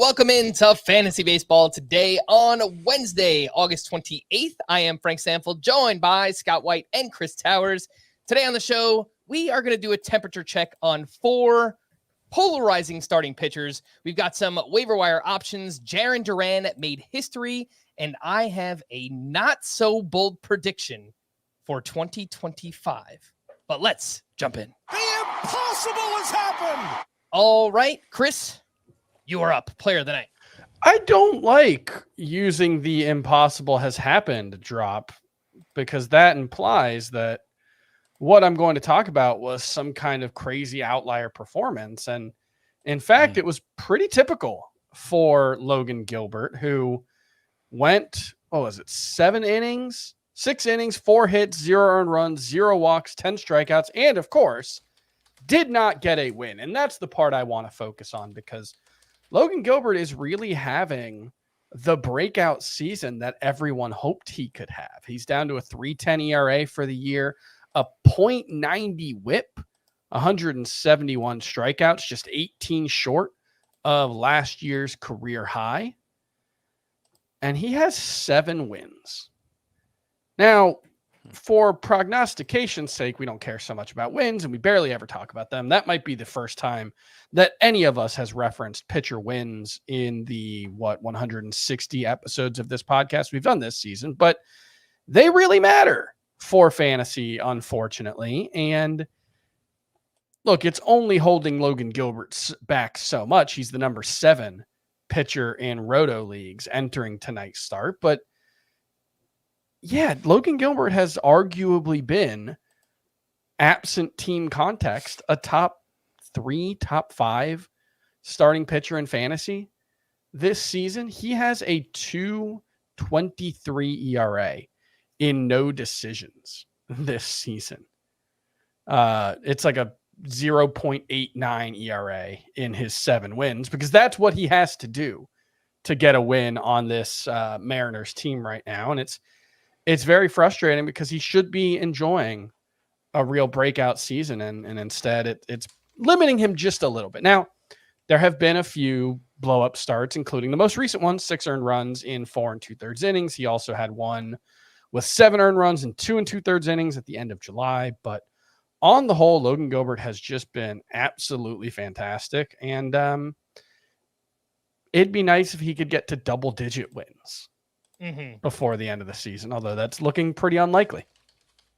welcome into Fantasy Baseball today on Wednesday, August 28th. I am Frank Stampfl, joined by Scott White and Chris Towers. Today on the show, we are going to do a temperature check on 4 polarizing starting pitchers. We've got some waiver wire options. Jarren Duran made history, and I have a not-so-bold prediction for 2025. But let's jump in. The impossible has happened! All right, Chris, you are up. Player of the night. I don't like using the impossible has happened drop because that implies that what I'm going to talk about was some kind of crazy outlier performance. And in fact, it was pretty typical for Logan Gilbert, who went, 6 innings, 4 hits, 0 earned runs, 0 walks, 10 strikeouts, and of course, did not get a win. And that's the part I want to focus on because Logan Gilbert is really having the breakout season that everyone hoped he could have. He's down to a 3.10 ERA for the year, a .90 whip, 171 strikeouts, just 18 short of last year's career high. And he has 7 wins. Now, for prognostication's sake, we don't care so much about wins and we barely ever talk about them. That might be the first time that any of us has referenced pitcher wins in the 160 episodes of this podcast we've done this season, but they really matter for fantasy, unfortunately. And look, it's only holding Logan Gilbert back so much. He's the number 7 pitcher in roto leagues entering tonight's start, but yeah, Logan Gilbert has arguably been, absent team context, a top 3, top 5 starting pitcher in fantasy this season. He has a 2.23 ERA in no decisions this season. It's like a 0.89 ERA in his 7 wins because that's what he has to do to get a win on this Mariners team right now. And it's very frustrating because he should be enjoying a real breakout season. And instead it's limiting him just a little bit. Now, there have been a few blow up starts, including the most recent one, 6 earned runs in 4 2/3 innings. He also had one with 7 earned runs in 2 2/3 innings at the end of July. But on the whole, Logan Gilbert has just been absolutely fantastic. And it'd be nice if he could get to double-digit wins before the end of the season, although that's looking pretty unlikely.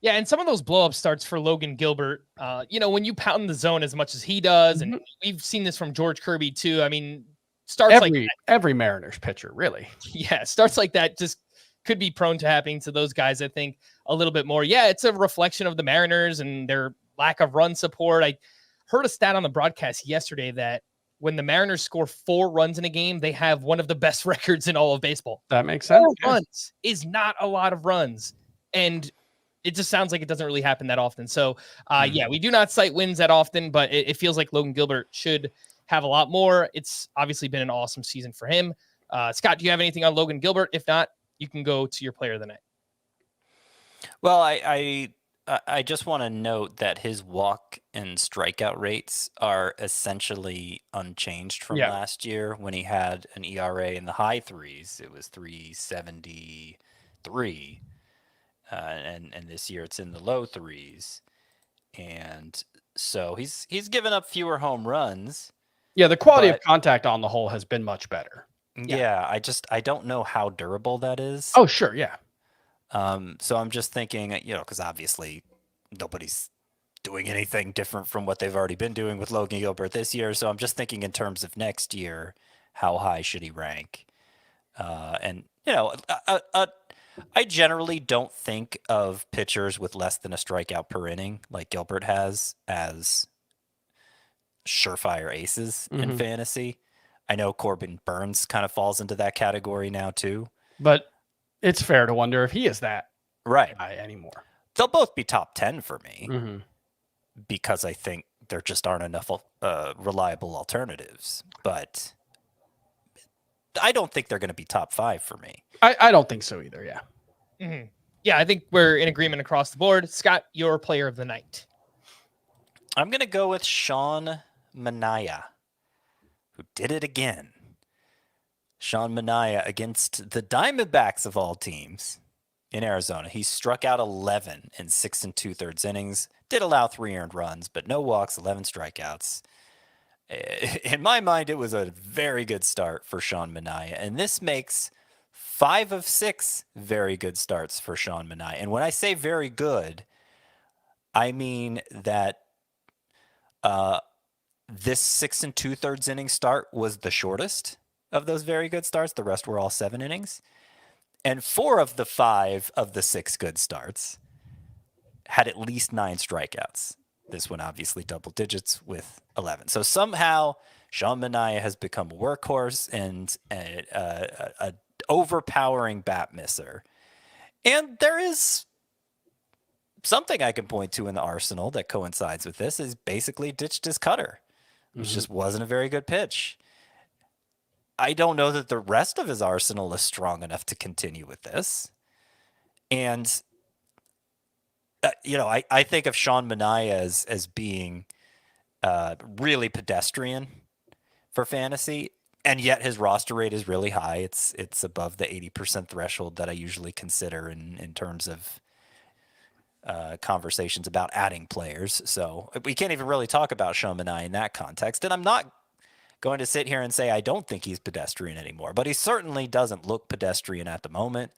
Yeah, and some of those blow-up starts for Logan Gilbert, when you pound the zone as much as he does, and we've seen this from George Kirby too. I mean, starts like that, every Mariners pitcher, really. Yeah, starts like that just could be prone to happening to those guys, I think, a little bit more. Yeah, it's a reflection of the Mariners and their lack of run support. I heard a stat on the broadcast yesterday that when the Mariners score 4 runs in a game, they have one of the best records in all of baseball. That makes sense. 4 runs is not a lot of runs. And it just sounds like it doesn't really happen that often. So, yeah, we do not cite wins that often, but it feels like Logan Gilbert should have a lot more. It's obviously been an awesome season for him. Scott, do you have anything on Logan Gilbert? If not, you can go to your player of the night. Well, I just want to note that his walk and strikeout rates are essentially unchanged from last year when he had an ERA in the high 3s. It was 3.73. And this year it's in the low 3s. And so he's given up fewer home runs. Yeah, the quality of contact on the whole has been much better. Yeah, I don't know how durable that is. Oh, sure, yeah. So I'm just thinking, because obviously nobody's doing anything different from what they've already been doing with Logan Gilbert this year. So I'm just thinking in terms of next year, how high should he rank? I generally don't think of pitchers with less than a strikeout per inning, like Gilbert has, as surefire aces in fantasy. I know Corbin Burns kind of falls into that category now too. But it's fair to wonder if he is that guy anymore. They'll both be top 10 for me because I think there just aren't enough reliable alternatives. But I don't think they're going to be top 5 for me. I don't think so either, yeah. Yeah, I think we're in agreement across the board. Scott, your player of the night. I'm going to go with Sean Manaea, who did it again. Sean Manaea against the Diamondbacks of all teams in Arizona. He struck out 11 in 6 2/3 innings, did allow 3 earned runs, but no walks, 11 strikeouts. In my mind, it was a very good start for Sean Manaea, and this makes 5 of 6 very good starts for Sean Manaea. And when I say very good, I mean that this 6 2/3 inning start was the shortest of those very good starts. The rest were all 7 innings. And 4 of the 5 of the 6 good starts had at least 9 strikeouts. This one obviously double digits with 11. So somehow Sean Manaea has become a workhorse and a overpowering bat misser. And there is something I can point to in the arsenal that coincides with this, is basically ditched his cutter, which just wasn't a very good pitch. I don't know that the rest of his arsenal is strong enough to continue with this. And, I think of Sean Manaea as being really pedestrian for fantasy, and yet his roster rate is really high. It's above the 80% threshold that I usually consider in terms of conversations about adding players. So we can't even really talk about Sean Manaea in that context. And I'm not going to sit here and say I don't think he's pedestrian anymore, but he certainly doesn't look pedestrian at the moment.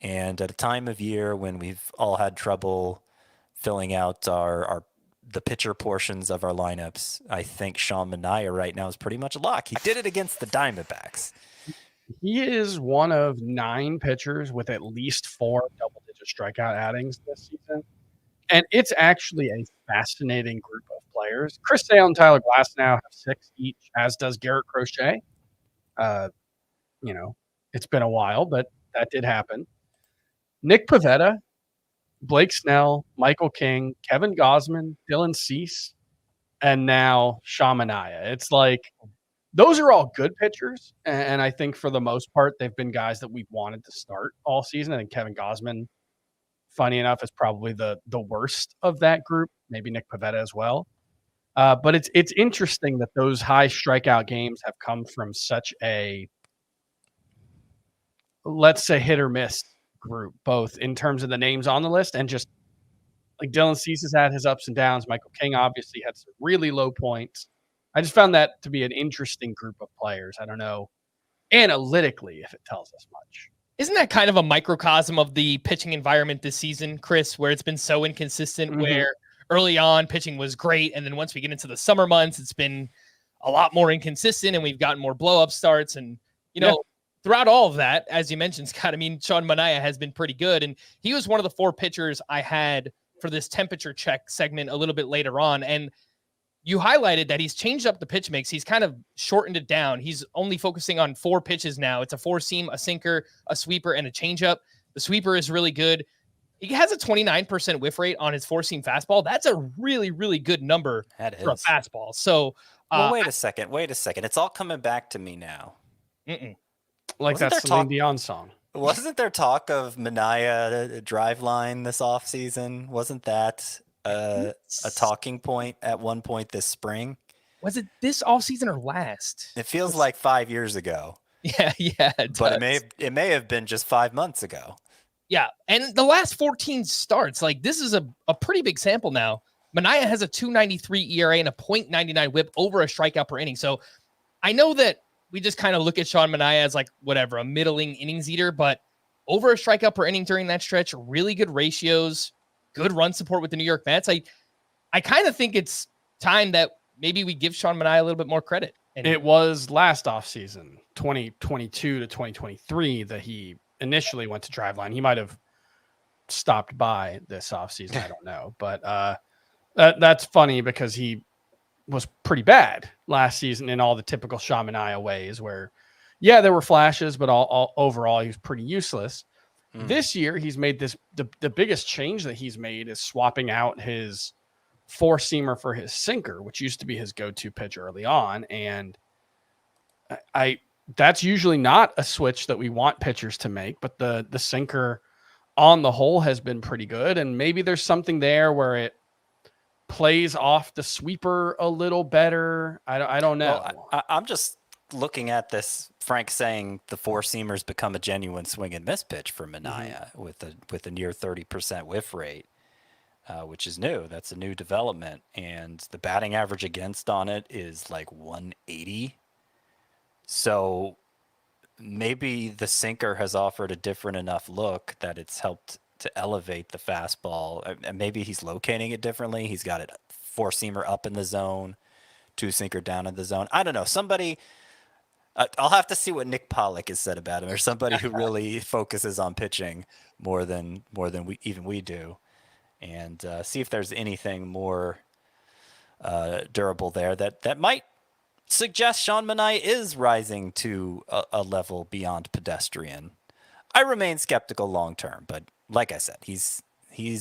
And at a time of year when we've all had trouble filling out the pitcher portions of our lineups, I think Sean Manaea right now is pretty much a lock. He did it against the Diamondbacks. He is one of 9 pitchers with at least 4 double-digit strikeout outings this season. And it's actually a fascinating group of players. Chris Sale and Tyler Glass now have 6 each, as does Garrett Crochet. It's been a while, but that did happen. Nick Pivetta, Blake Snell, Michael King, Kevin Gausman, Dylan Cease, and now Sean Manaea. It's like, those are all good pitchers, and I think for the most part, they've been guys that we've wanted to start all season. I think Kevin Gausman, funny enough, is probably the worst of that group. Maybe Nick Pivetta as well. But it's interesting that those high strikeout games have come from such a, let's say, hit or miss group, both in terms of the names on the list and just like Dylan Cease has had his ups and downs. Michael King obviously had some really low points. I just found that to be an interesting group of players. I don't know analytically if it tells us much. Isn't that kind of a microcosm of the pitching environment this season, Chris, where it's been so inconsistent, where early on pitching was great, and then once we get into the summer months, it's been a lot more inconsistent, and we've gotten more blow-up starts. And, throughout all of that, as you mentioned, Scott, Sean Manaea has been pretty good, and he was one of the 4 pitchers I had for this temperature check segment a little bit later on. And you highlighted that he's changed up the pitch mix. He's kind of shortened it down. He's only focusing on 4 pitches now. It's a 4-seam, a sinker, a sweeper, and a changeup. The sweeper is really good. He has a 29% whiff rate on his 4-seam fastball. That's a really, really good number for a fastball. So, wait a second. It's all coming back to me now. Like that Celine Dion song. Wasn't there talk of Manaea drive line this offseason? Wasn't that a talking point at one point this spring? Was it this offseason or last? It feels like 5 years ago. Yeah. But it may have been just 5 months ago. Yeah, and the last 14 starts, like this is a pretty big sample now. Manaea has a 2.93 ERA and a 0.99 whip over a strikeout per inning. So I know that we just kind of look at Sean Manaea as like whatever, a middling innings eater, but over a strikeout per inning during that stretch, really good ratios, good run support with the New York Mets. I kind of think it's time that maybe we give Sean Manaea a little bit more credit. And it was last offseason, 2022 to 2023, that he initially went to Driveline. He might have stopped by this offseason. I don't know. But that's funny because he was pretty bad last season in all the typical Sean Manaea ways where, there were flashes, but all overall, he was pretty useless. This year, he's made the biggest change that he's made is swapping out his 4-seamer for his sinker, which used to be his go-to pitch early on. And that's usually not a switch that we want pitchers to make, but the sinker on the whole has been pretty good. And maybe there's something there where it plays off the sweeper a little better. I don't know. Well, I'm just looking at this Frank's saying the four seamers become a genuine swing and miss pitch for Manaea with a near 30% whiff rate, which is new. That's a new development, and the batting average against on it is like 180. So maybe the sinker has offered a different enough look that it's helped to elevate the fastball. And maybe he's locating it differently. He's got it four seamer up in the zone, two sinker down in the zone. I don't know. Somebody, I'll have to see what Nick Pollock has said about him, or somebody who really focuses on pitching more than we do, and see if there's anything more durable there that might suggest Sean Manaea is rising to a level beyond pedestrian. I remain skeptical long term, but like I said, he's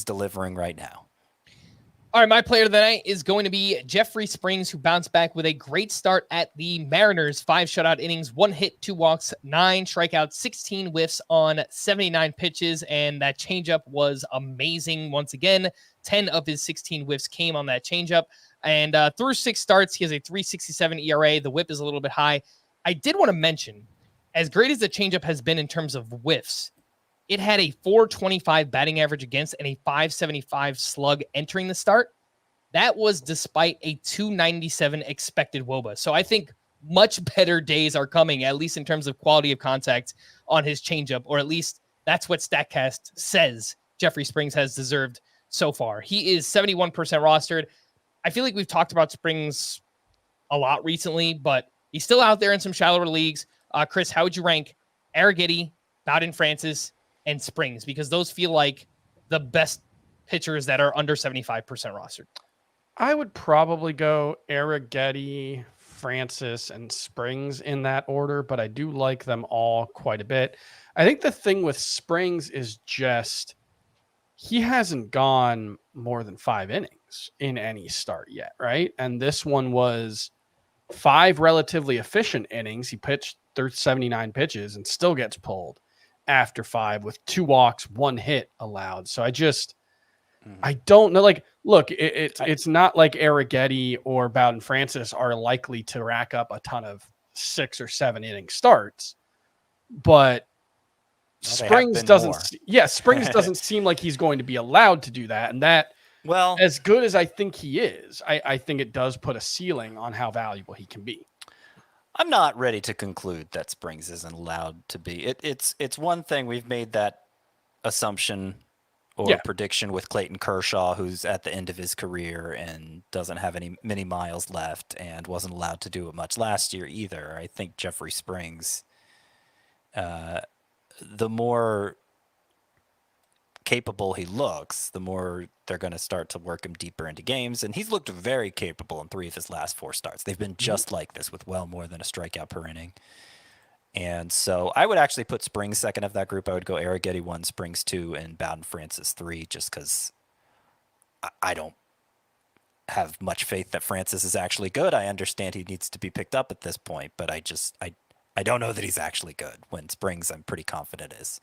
delivering right now. All right, my player of the night is going to be Jeffrey Springs, who bounced back with a great start at the Mariners. 5 shutout innings, 1 hit, 2 walks, 9 strikeouts, 16 whiffs on 79 pitches, and that changeup was amazing. Once again, 10 of his 16 whiffs came on that changeup. And through 6 starts, he has a 3.67 ERA. The whip is a little bit high. I did want to mention, as great as the changeup has been in terms of whiffs, it had a 4.25 batting average against and a 5.75 slug entering the start. That was despite a 2.97 expected WOBA. So I think much better days are coming, at least in terms of quality of contact on his changeup, or at least that's what StatCast says Jeffrey Springs has deserved so far. He is 71% rostered. I feel like we've talked about Springs a lot recently, but he's still out there in some shallower leagues. Chris, how would you rank Arrighetti, Bowden Francis, and Springs? Because those feel like the best pitchers that are under 75% rostered. I would probably go Arrighetti, Francis, and Springs in that order, but I do like them all quite a bit. I think the thing with Springs is just he hasn't gone more than 5 innings in any start yet, right? And this one was 5 relatively efficient innings. He pitched 79 pitches and still gets pulled after 5 with 2 walks, 1 hit allowed. So I don't know. Like, look, it's not like Arrighetti or Bowden Francis are likely to rack up a ton of 6 or 7 inning starts, but Springs doesn't. Springs doesn't seem like he's going to be allowed to do that. And that, well, as good as I think he is, I think it does put a ceiling on how valuable he can be. I'm not ready to conclude that Springs isn't allowed to be. It's one thing, we've made that assumption or prediction with Clayton Kershaw, who's at the end of his career and doesn't have many miles left and wasn't allowed to do it much last year either. I think Jeffrey Springs, the more capable he looks, the more they're going to start to work him deeper into games. And he's looked very capable in 3 of his last 4 starts. They've been just like this, with well more than a strikeout per inning. And so I would actually put Springs second of that group. I would go Arrighetti 1, Springs 2, and Bowden Francis 3, just because I don't have much faith that Francis is actually good. I understand he needs to be picked up at this point, but I don't know that he's actually good, when Springs I'm pretty confident is.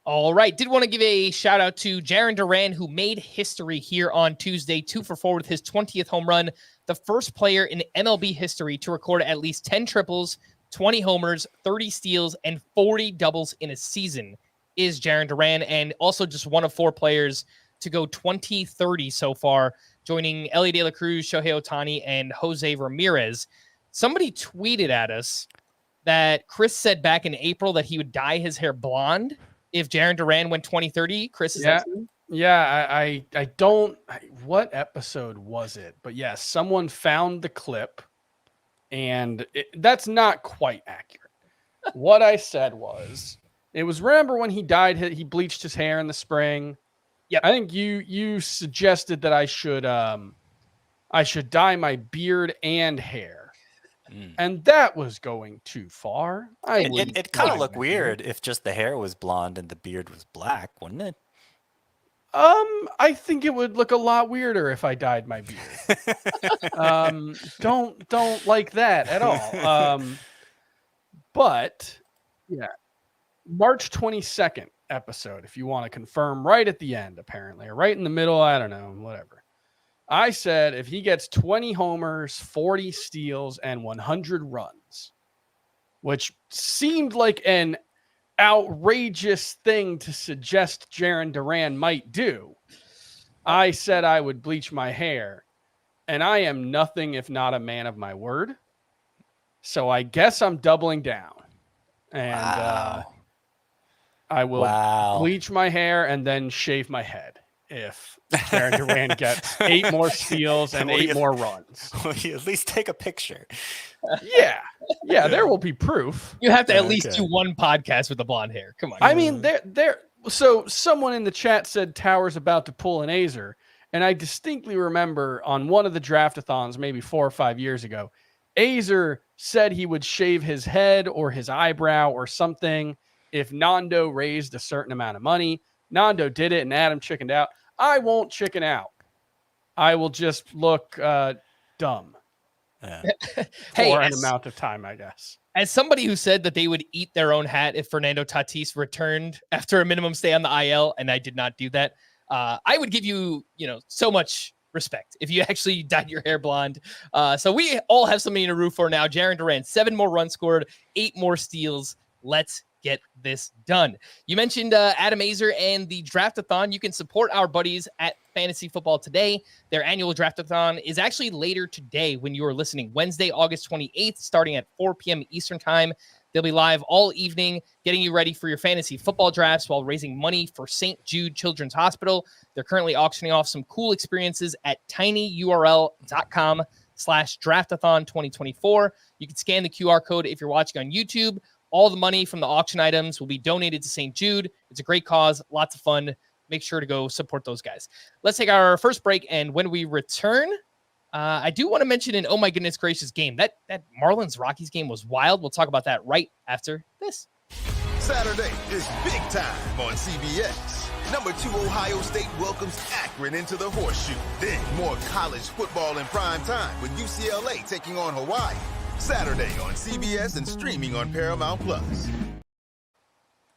All right. Did want to give a shout out to Jarren Duran, who made history here on Tuesday, 2 for 4 with his 20th home run. The first player in MLB history to record at least 10 triples, 20 homers, 30 steals, and 40 doubles in a season is Jarren Duran, and also just one of 4 players to go 20-30 so far, joining Ellie De La Cruz, Shohei Ohtani, and Jose Ramirez. Somebody tweeted at us that Chris said back in April that he would dye his hair blonde if Jarren Duran went 20-30. Chris, is that true? Yeah, I don't. What episode was it? But yes, someone found the clip, and that's not quite accurate. What I said was, it was, remember when he bleached his hair in the spring? Yeah, I think you suggested that I should dye my beard and hair. And that was going too far. It kind of looked weird if just the hair was blonde and the beard was black, wouldn't it? I think it would look a lot weirder if I dyed my beard. Don't like that at all. But yeah, March 22nd episode, if you want to confirm, right at the end, apparently, or right in the middle, I don't know, whatever. I said if he gets 20 homers, 40 steals, and 100 runs, which seemed like an outrageous thing to suggest Jarren Duran might do. I said I would bleach my hair, and I am nothing if not a man of my word. So I guess I'm doubling down, and I will bleach my hair and then shave my head if Jarren Duran gets 8 more steals and 8 more runs. Will you at least take a picture? Yeah, there will be proof. You have to at least do one podcast with the blonde hair. Come on. I mean, so someone in the chat said Towers about to pull an Azer, and I distinctly remember on one of the draftathons, maybe 4 or 5 years ago, Azer said he would shave his head or his eyebrow or something if Nando raised a certain amount of money. Nando did it, and Adam chickened out. I won't chicken out. I will just look dumb for an amount of time, I guess. As somebody who said that they would eat their own hat if Fernando Tatis returned after a minimum stay on the IL, and I did not do that, I would give you, so much respect if you actually dyed your hair blonde. So we all have something to root for now. Jarren Duran, 7 more runs scored, 8 more steals. Let's get this done. You mentioned Adam Azer and the Draftathon. You can support our buddies at Fantasy Football Today. Their annual Draftathon is actually later today when you are listening, Wednesday, August 28th, starting at 4 p.m. Eastern Time. They'll be live all evening, getting you ready for your fantasy football drafts while raising money for St. Jude Children's Hospital. They're currently auctioning off some cool experiences at tinyurl.com/draftathon 2024. You can scan the QR code if you're watching on YouTube. All the money from the auction items will be donated to St. Jude. It's a great cause, lots of fun. Make sure to go support those guys. Let's take our first break, and when we return, I do want to mention an oh my goodness gracious game. That Marlins Rockies game was wild. We'll talk about that right after this. Saturday is big time on CBS. Number 2 Ohio State welcomes Akron into the Horseshoe. Then more college football in prime time with UCLA taking on Hawaii. Saturday on CBS and streaming on Paramount Plus.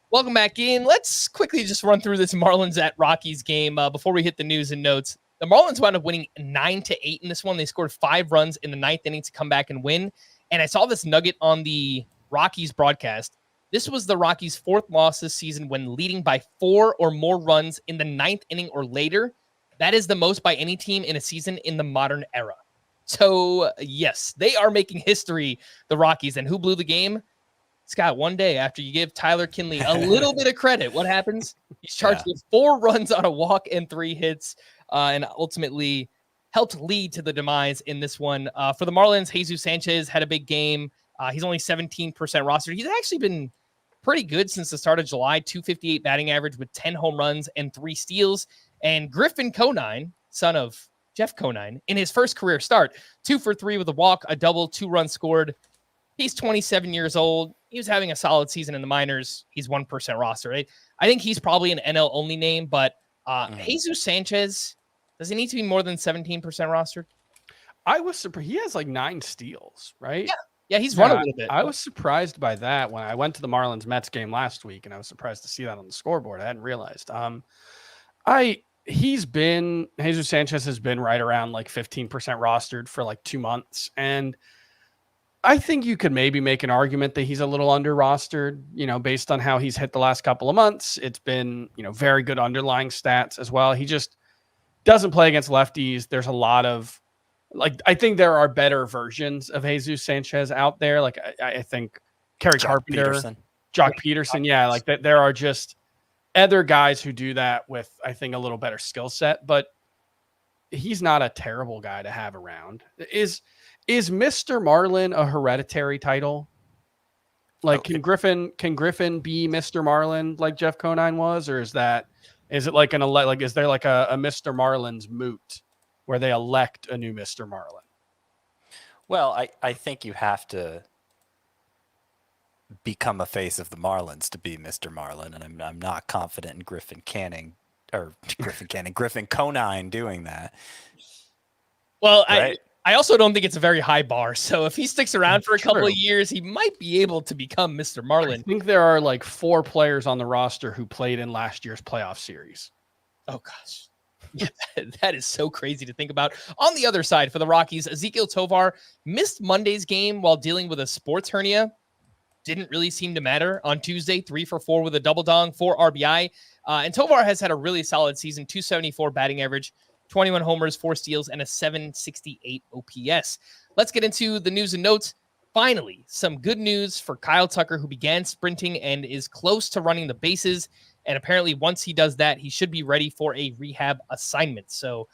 Welcome back in. Let's quickly just run through this Marlins at Rockies game before we hit the news and notes. The Marlins wound up winning 9-8 in this one. They scored 5 runs in the 9th inning to come back and win. And I saw this nugget on the Rockies broadcast. This was the Rockies' 4th loss this season when leading by 4 or more runs in the 9th inning or later. That is the most by any team in a season in the modern era. So, yes, they are making history, the Rockies. And who blew the game? Scott, one day after you give Tyler Kinley a little bit of credit, what happens? He's charged with 4 runs on a walk and 3 hits, and ultimately helped lead to the demise in this one. For the Marlins, Jesus Sanchez had a big game. He's only 17% rostered. He's actually been pretty good since the start of July, 258 batting average with 10 home runs and 3 steals. And Griffin Conine, son of Jeff Conine, in his first career start, 2 for 3 with a walk, a double, 2 runs scored. He's 27 years old. He was having a solid season in the minors. He's 1% roster, right? I think he's probably an NL only name, but Jesus Sanchez, does he need to be more than 17% rostered? I was surprised. He has like 9 steals, right? Yeah, he's run a little bit. I was surprised by that when I went to the Marlins Mets game last week, and I was surprised to see that on the scoreboard. I hadn't realized. Jesus Sanchez has been right around like 15% rostered for like 2 months. And I think you could maybe make an argument that he's a little under rostered, based on how he's hit the last couple of months. It's been, very good underlying stats as well. He just doesn't play against lefties. There's a lot of I think there are better versions of Jesus Sanchez out there. Like I think Kerry Carpenter, Jock Peterson. Yeah. Like that. There are just other guys who do that with, I think, a little better skill set, but he's not a terrible guy to have around. Is Mr. Marlin a hereditary title? Like, can Griffin be Mr. Marlin like Jeff Conine was, or is it like is there like a Mr. Marlin's moot where they elect a new Mr. Marlin? Well, I think you have to become a face of the Marlins to be Mr. Marlin, and I'm not confident in Griffin Conine doing that. Well, right? I also don't think it's a very high bar. So if he sticks around for a couple of years, he might be able to become Mr. Marlin. I think there are like 4 players on the roster who played in last year's playoff series. Oh gosh. Yeah, that is so crazy to think about. On the other side, for the Rockies, Ezequiel Tovar missed Monday's game while dealing with a sports hernia. didn't really seem to matter on Tuesday. 3 for 4 with a double dong, 4 RBI. And Tovar has had a really solid season, 274 batting average, 21 homers, 4 steals, and a 768 OPS. Let's get into the news and notes. Finally, some good news for Kyle Tucker, who began sprinting and is close to running the bases. And apparently once he does that, he should be ready for a rehab assignment. So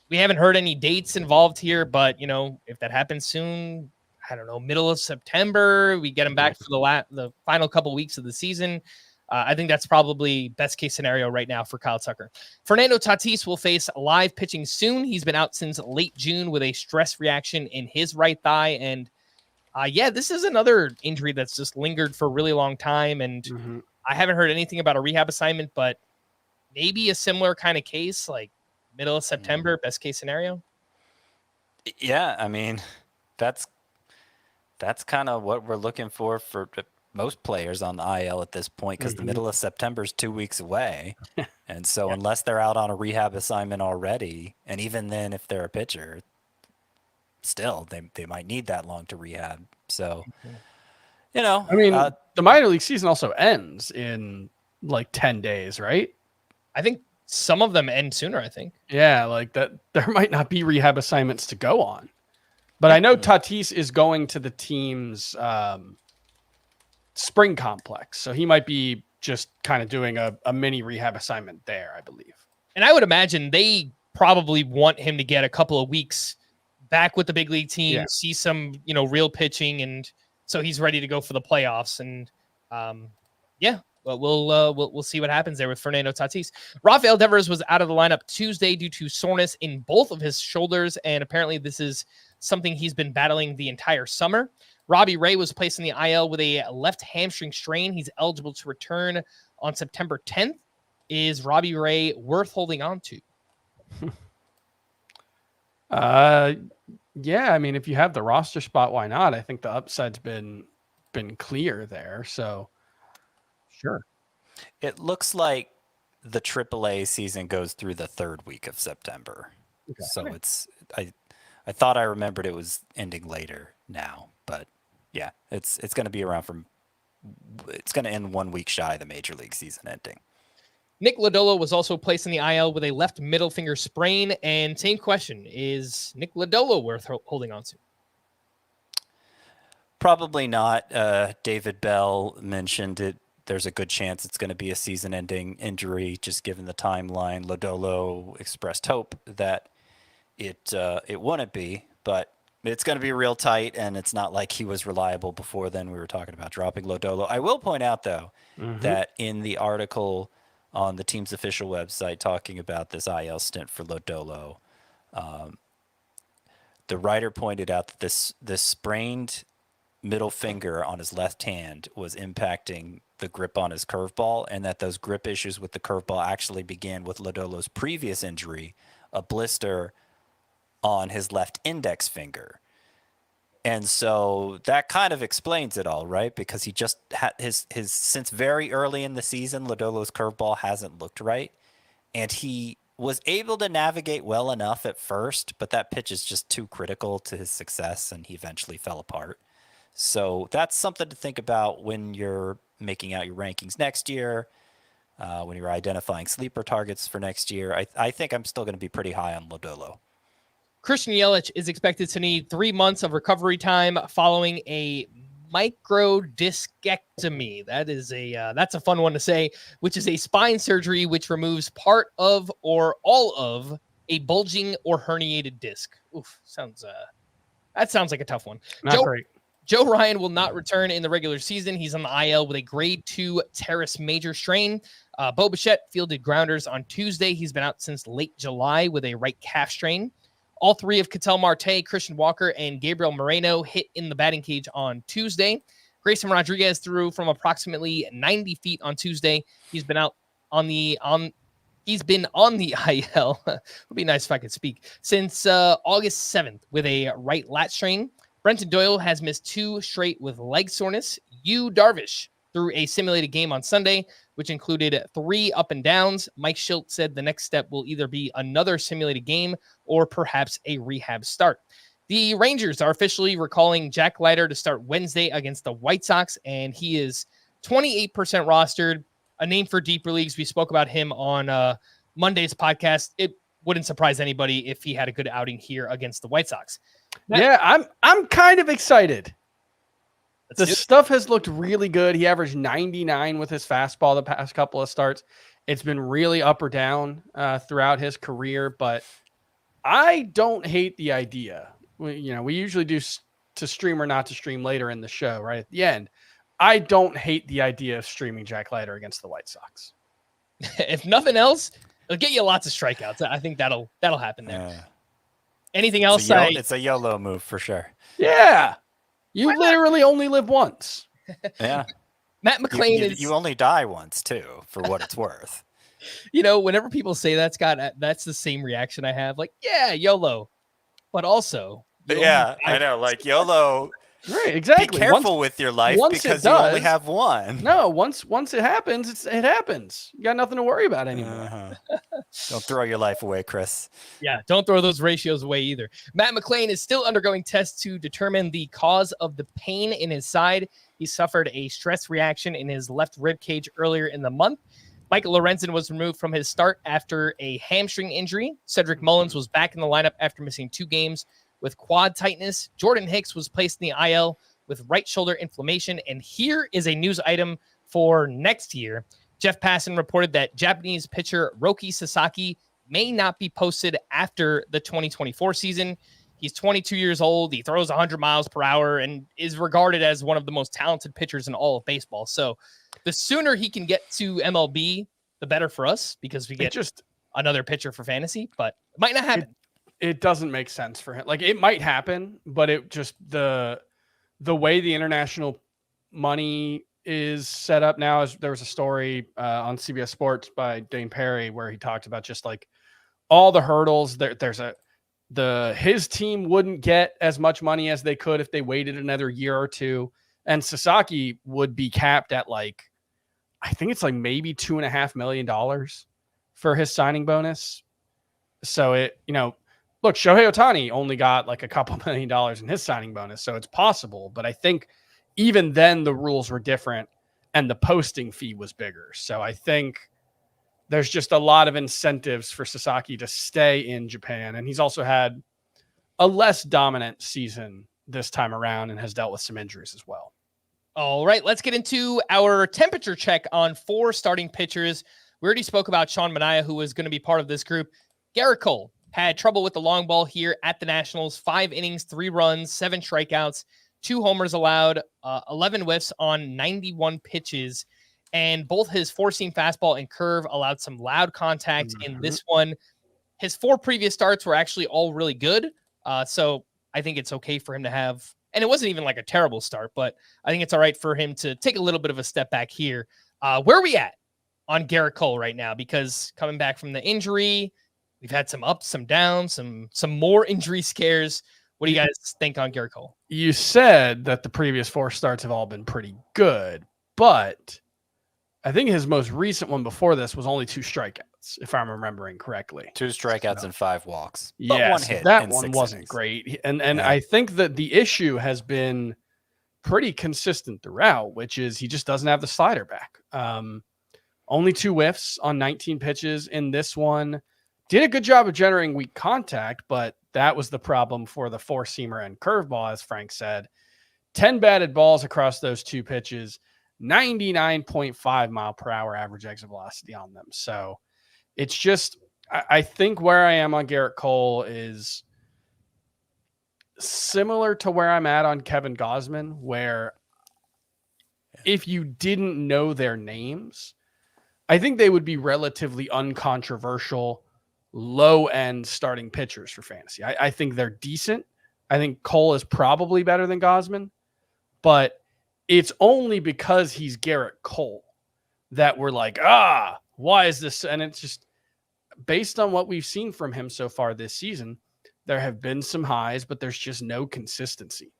we haven't heard any dates involved here, but, you know, if that happens soon, I don't know, middle of September, we get him back for the final couple weeks of the season. I think that's probably best case scenario right now for Kyle Tucker. Fernando Tatis will face live pitching soon. He's been out since late June with a stress reaction in his right thigh. And this is another injury that's just lingered for a really long time. And I haven't heard anything about a rehab assignment, but maybe a similar kind of case, like middle of September, best case scenario. Yeah, I mean, that's kind of what we're looking for most players on the IL at this point, because the middle of September is 2 weeks away. And so unless they're out on a rehab assignment already, and even then if they're a pitcher, still they might need that long to rehab. So, you know, I mean, the minor league season also ends in like 10 days, right? I think some of them end sooner, I think. Yeah, like that. There might not be rehab assignments to go on. But I know Tatis is going to the team's spring complex. So he might be just kind of doing a mini rehab assignment there, I believe. And I would imagine they probably want him to get a couple of weeks back with the big league team, see some, you know, real pitching, and so he's ready to go for the playoffs. And but we'll see what happens there with Fernando Tatis. Rafael Devers was out of the lineup Tuesday due to soreness in both of his shoulders, and apparently this is something he's been battling the entire summer. Robbie Ray was placed in the IL with a left hamstring strain. He's eligible to return on September 10th. Is Robbie Ray worth holding on to? Yeah, I mean, if you have the roster spot, why not? I think the upside's been clear there. So sure. It looks like the AAA season goes through the 3rd week of September. Okay. So it's I thought I remembered it was ending later now, but yeah, it's going to be around it's going to end 1 week shy of the major league season ending. Nick Lodolo was also placed in the IL with a left middle finger sprain. And same question, is Nick Lodolo worth holding on to? Probably not. David Bell mentioned it. There's a good chance it's going to be a season-ending injury, just given the timeline. Lodolo expressed hope that it wouldn't be, but it's going to be real tight, and it's not like he was reliable before then. We were talking about dropping Lodolo. I will point out, though, that in the article on the team's official website talking about this IL stint for Lodolo, the writer pointed out that this sprained middle finger on his left hand was impacting the grip on his curveball, and that those grip issues with the curveball actually began with Lodolo's previous injury, a blister on his left index finger. And so that kind of explains it all, right? Because he just had his since very early in the season, Lodolo's curveball hasn't looked right. And he was able to navigate well enough at first, but that pitch is just too critical to his success, and he eventually fell apart. So that's something to think about when you're making out your rankings next year, when you're identifying sleeper targets for next year. I think I'm still going to be pretty high on Lodolo. Christian Yelich is expected to need 3 months of recovery time following a microdiscectomy. That's a fun one to say, which is a spine surgery which removes part of or all of a bulging or herniated disc. Oof, that sounds like a tough one. Not great. Joe Ryan will not return in the regular season. He's on the IL with a grade 2 teres major strain. Bo Bichette fielded grounders on Tuesday. He's been out since late July with a right calf strain. All three of Ketel Marte, Christian Walker, and Gabriel Moreno hit in the batting cage on Tuesday. Grayson Rodriguez threw from approximately 90 feet on Tuesday. He's been out he's been on the IL. It would be nice if I could speak. Since August 7th with a right lat strain. Brenton Doyle has missed 2 straight with leg soreness. Yu Darvish threw a simulated game on Sunday, which included 3 up and downs. Mike Schilt said the next step will either be another simulated game or perhaps a rehab start. The Rangers are officially recalling Jack Leiter to start Wednesday against the White Sox, and he is 28% rostered, a name for deeper leagues. We spoke about him on Monday's podcast. It wouldn't surprise anybody if he had a good outing here against the White Sox. Yeah, I'm kind of excited. The stuff has looked really good. He averaged 99 with his fastball the past couple of starts. It's been really up or down throughout his career, but I don't hate the idea. We usually do to stream or not to stream later in the show, right at the end. I don't hate the idea of streaming Jack Leiter against the White Sox. If nothing else, it'll get you lots of strikeouts. I think that'll happen there. Anything else? It's a YOLO move for sure. Yeah. You literally only live once. Yeah. Matt McClain you only die once too, for what it's worth. Whenever people say that, Scott, that's the same reaction I have. Like, yeah, YOLO. But also, I know, like YOLO. Right, exactly. Be careful with your life because you only have one. No, once it happens, it happens. You got nothing to worry about anymore. Don't throw your life away, Chris. Yeah, don't throw those ratios away either. Matt McClain is still undergoing tests to determine the cause of the pain in his side. He suffered a stress reaction in his left rib cage earlier in the month. Michael Lorenzen was removed from his start after a hamstring injury. Cedric Mullins was back in the lineup after missing 2 games with quad tightness. Jordan Hicks was placed in the IL with right shoulder inflammation. And here is a news item for next year. Jeff Passan reported that Japanese pitcher Roki Sasaki may not be posted after the 2024 season. He's 22 years old. He throws 100 miles per hour and is regarded as one of the most talented pitchers in all of baseball. So the sooner he can get to MLB, the better for us, because we get just another pitcher for fantasy, but it might not happen. It doesn't make sense for him. Like, it might happen, but it just the way the international money is set up now. Is there was a story on CBS Sports by Dane Perry where he talked about just like all the hurdles. His team wouldn't get as much money as they could if they waited another year or two, and Sasaki would be capped at I think it's maybe $2.5 million for his signing bonus. So look, Shohei Ohtani only got a couple $1 million in his signing bonus, so it's possible. But I think even then the rules were different and the posting fee was bigger. So I think there's just a lot of incentives for Sasaki to stay in Japan. And he's also had a less dominant season this time around and has dealt with some injuries as well. All right, let's get into our temperature check on 4 starting pitchers. We already spoke about Sean Manaea, who was going to be part of this group. Garrett Cole had trouble with the long ball here at the Nationals. 5 innings, 3 runs, 7 strikeouts, 2 homers allowed, 11 whiffs on 91 pitches. And both his 4-seam fastball and curve allowed some loud contact in this one. His 4 previous starts were actually all really good. So I think it's okay for him to have, and it wasn't even a terrible start, but I think it's all right for him to take a little bit of a step back here. Where are we at on Garrett Cole right now? Because coming back from the injury, we've had some ups, some downs, some more injury scares. What do you guys think on Garrett Cole? You said that the previous 4 starts have all been pretty good, but I think his most recent one before this was only 2 strikeouts, if I'm remembering correctly. 2 strikeouts and 5 walks. Yeah, 1 hit. That one wasn't great. And I think that the issue has been pretty consistent throughout, which is he just doesn't have the slider back. Only 2 whiffs on 19 pitches in this one. Did a good job of generating weak contact, but that was the problem for the 4-seamer and curveball, as Frank said. 10 batted balls across those 2 pitches, 99.5 mile per hour average exit velocity on them. So it's just, I think where I am on Garrett Cole is similar to where I'm at on Kevin Gausman, where if you didn't know their names, I think they would be relatively uncontroversial, low-end starting pitchers for fantasy. I think they're decent. I think Cole is probably better than Gausman, but it's only because he's Garrett Cole that we're why is this? And it's just based on what we've seen from him so far this season. There have been some highs, but there's just no consistency.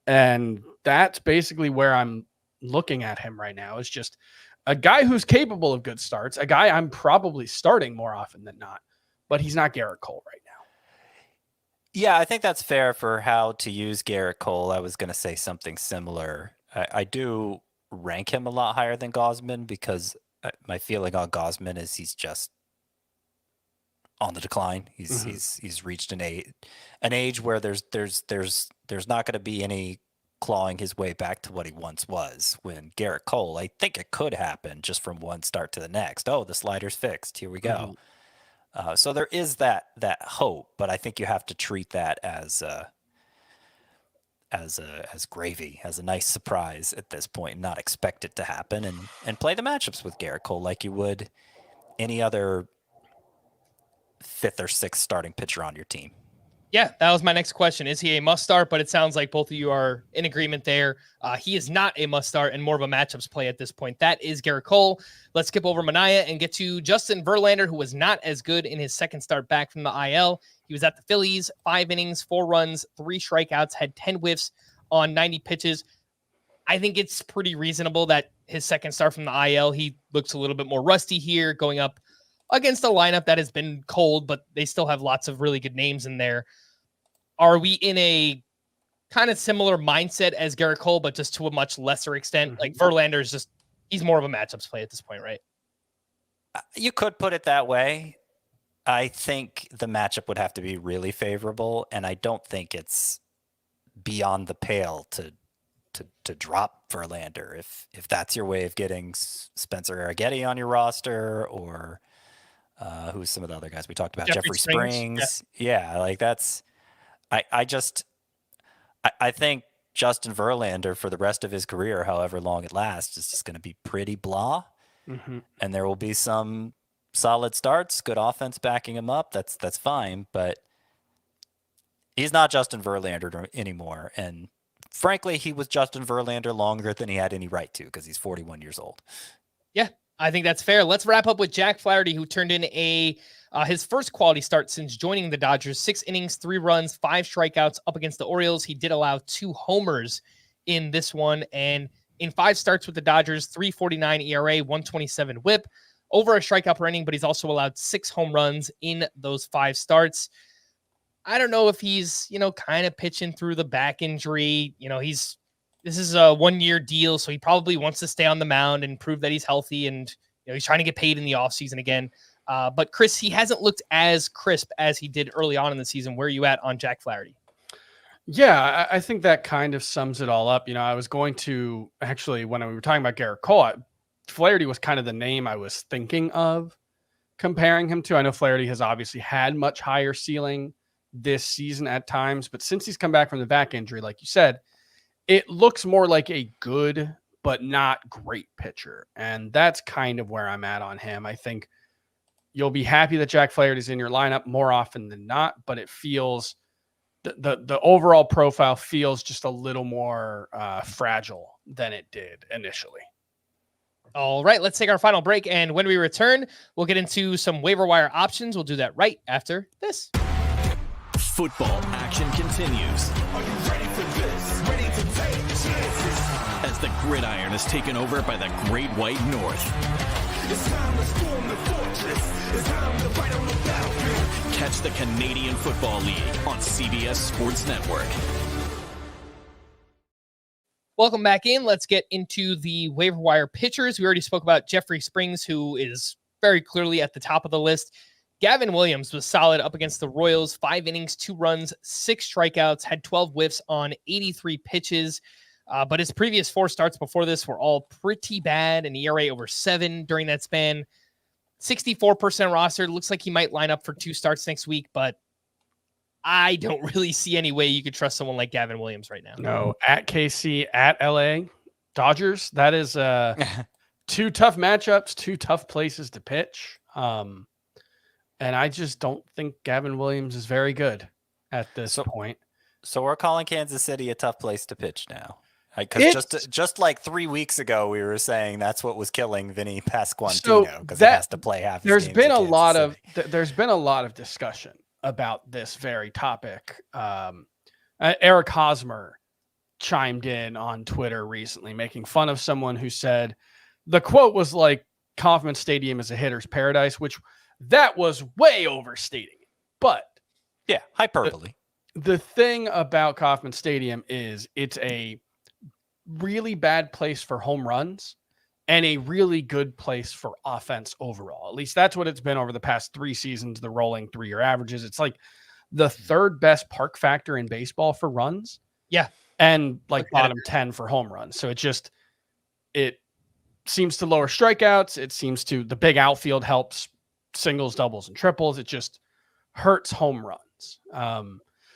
And that's basically where I'm looking at him right now, is just a guy who's capable of good starts, a guy I'm probably starting more often than not, but he's not Garrett Cole right now. Yeah, I think that's fair for how to use Garrett Cole. I was going to say something similar. I do rank him a lot higher than Gosman because my feeling on Gosman is he's just on the decline. He's reached an age where there's not going to be any clawing his way back to what he once was. When Garrett Cole, I think it could happen just from one start to the next. Oh, the slider's fixed. Here we go. So there is that hope, but I think you have to treat that as gravy, as a nice surprise at this point, and not expect it to happen, and play the matchups with Garrett Cole like you would any other 5th or 6th starting pitcher on your team. Yeah, that was my next question. Is he a must start? But it sounds like both of you are in agreement there. He is not a must start and more of a matchups play at this point. That is Garrett Cole. Let's skip over Manaea and get to Justin Verlander, who was not as good in his second start back from the IL. He was at the Phillies, 5 innings, 4 runs, 3 strikeouts, had 10 whiffs on 90 pitches. I think it's pretty reasonable that his second start from the IL, he looks a little bit more rusty here, going up against a lineup that has been cold, but they still have lots of really good names in there. Are we in a kind of similar mindset as Garrett Cole, but just to a much lesser extent? Like Verlander is he's more of a matchups play at this point, right? You could put it that way. I think the matchup would have to be really favorable, and I don't think it's beyond the pale to drop Verlander if that's your way of getting Spencer Arrighetti on your roster, or who's some of the other guys we talked about, Jeffrey Springs. Yeah, like that's. I think Justin Verlander for the rest of his career, however long it lasts, is just going to be pretty blah. And there will be some solid starts, good offense backing him up. That's fine, but he's not Justin Verlander anymore. And frankly, he was Justin Verlander longer than he had any right to, because he's 41 years old. Yeah, I think that's fair. Let's wrap up with Jack Flaherty, who turned in his first quality start since joining the Dodgers. 6 innings, 3 runs, 5 strikeouts up against the Orioles. He did allow 2 homers in this one. And in 5 starts with the Dodgers, 3.49 ERA, 127 whip, over a strikeout per inning, but he's also allowed 6 home runs in those 5 starts. I don't know if he's, kind of pitching through the back injury. This is a 1-year deal, so he probably wants to stay on the mound and prove that he's healthy, and he's trying to get paid in the offseason again. But Chris, he hasn't looked as crisp as he did early on in the season. Where are you at on Jack Flaherty? Yeah, I think that kind of sums it all up. I was going to actually, when we were talking about Garrett Cole, Flaherty was kind of the name I was thinking of comparing him to. I know Flaherty has obviously had much higher ceiling this season at times, but since he's come back from the back injury, like you said, it looks more like a good but not great pitcher. And that's kind of where I'm at on him. I think you'll be happy that Jack Flaherty's in your lineup more often than not, but it feels the overall profile feels just a little more fragile than it did initially. All right, let's take our final break. And when we return, we'll get into some waiver wire options. We'll do that right after this. Football action continues. Are you ready for this? Ready to take chances? As the gridiron is taken over by the Great White North. It's time to storm the fortress. It's time to fight on the battlefield. Catch the Canadian Football League on CBS Sports Network. Welcome back in. Let's get into the waiver wire pitchers. We already spoke about Jeffrey Springs, who is very clearly at the top of the list. Gavin Williams was solid up against the Royals. 5 innings, 2 runs, 6 strikeouts, had 12 whiffs on 83 pitches. But his previous 4 starts before this were all pretty bad, an ERA over 7 during that span. 64% roster. Looks like he might line up for 2 starts next week, but I don't really see any way you could trust someone like Gavin Williams right now. No, at KC, at LA, Dodgers. That is 2 tough matchups, 2 tough places to pitch. And I just don't think Gavin Williams is very good at this point. So we're calling Kansas City a tough place to pitch now. Because just like 3 weeks ago, we were saying that's what was killing Vinny Pasquantino, because he has to play half his games. There's been a lot of discussion about this very topic. Eric Hosmer chimed in on Twitter recently, making fun of someone who said the quote was like, Kauffman Stadium is a hitter's paradise, which that was way overstating it. But yeah, hyperbole. The thing about Kauffman Stadium is it's a really bad place for home runs and a really good place for offense overall. At least that's what it's been over the past 3 seasons, the rolling 3-year averages. It's like the third best park factor in baseball for runs. Yeah. And like bottom 10 for home runs. So it seems to lower strikeouts. It seems to, the big outfield helps singles, doubles, and triples. It just hurts home runs.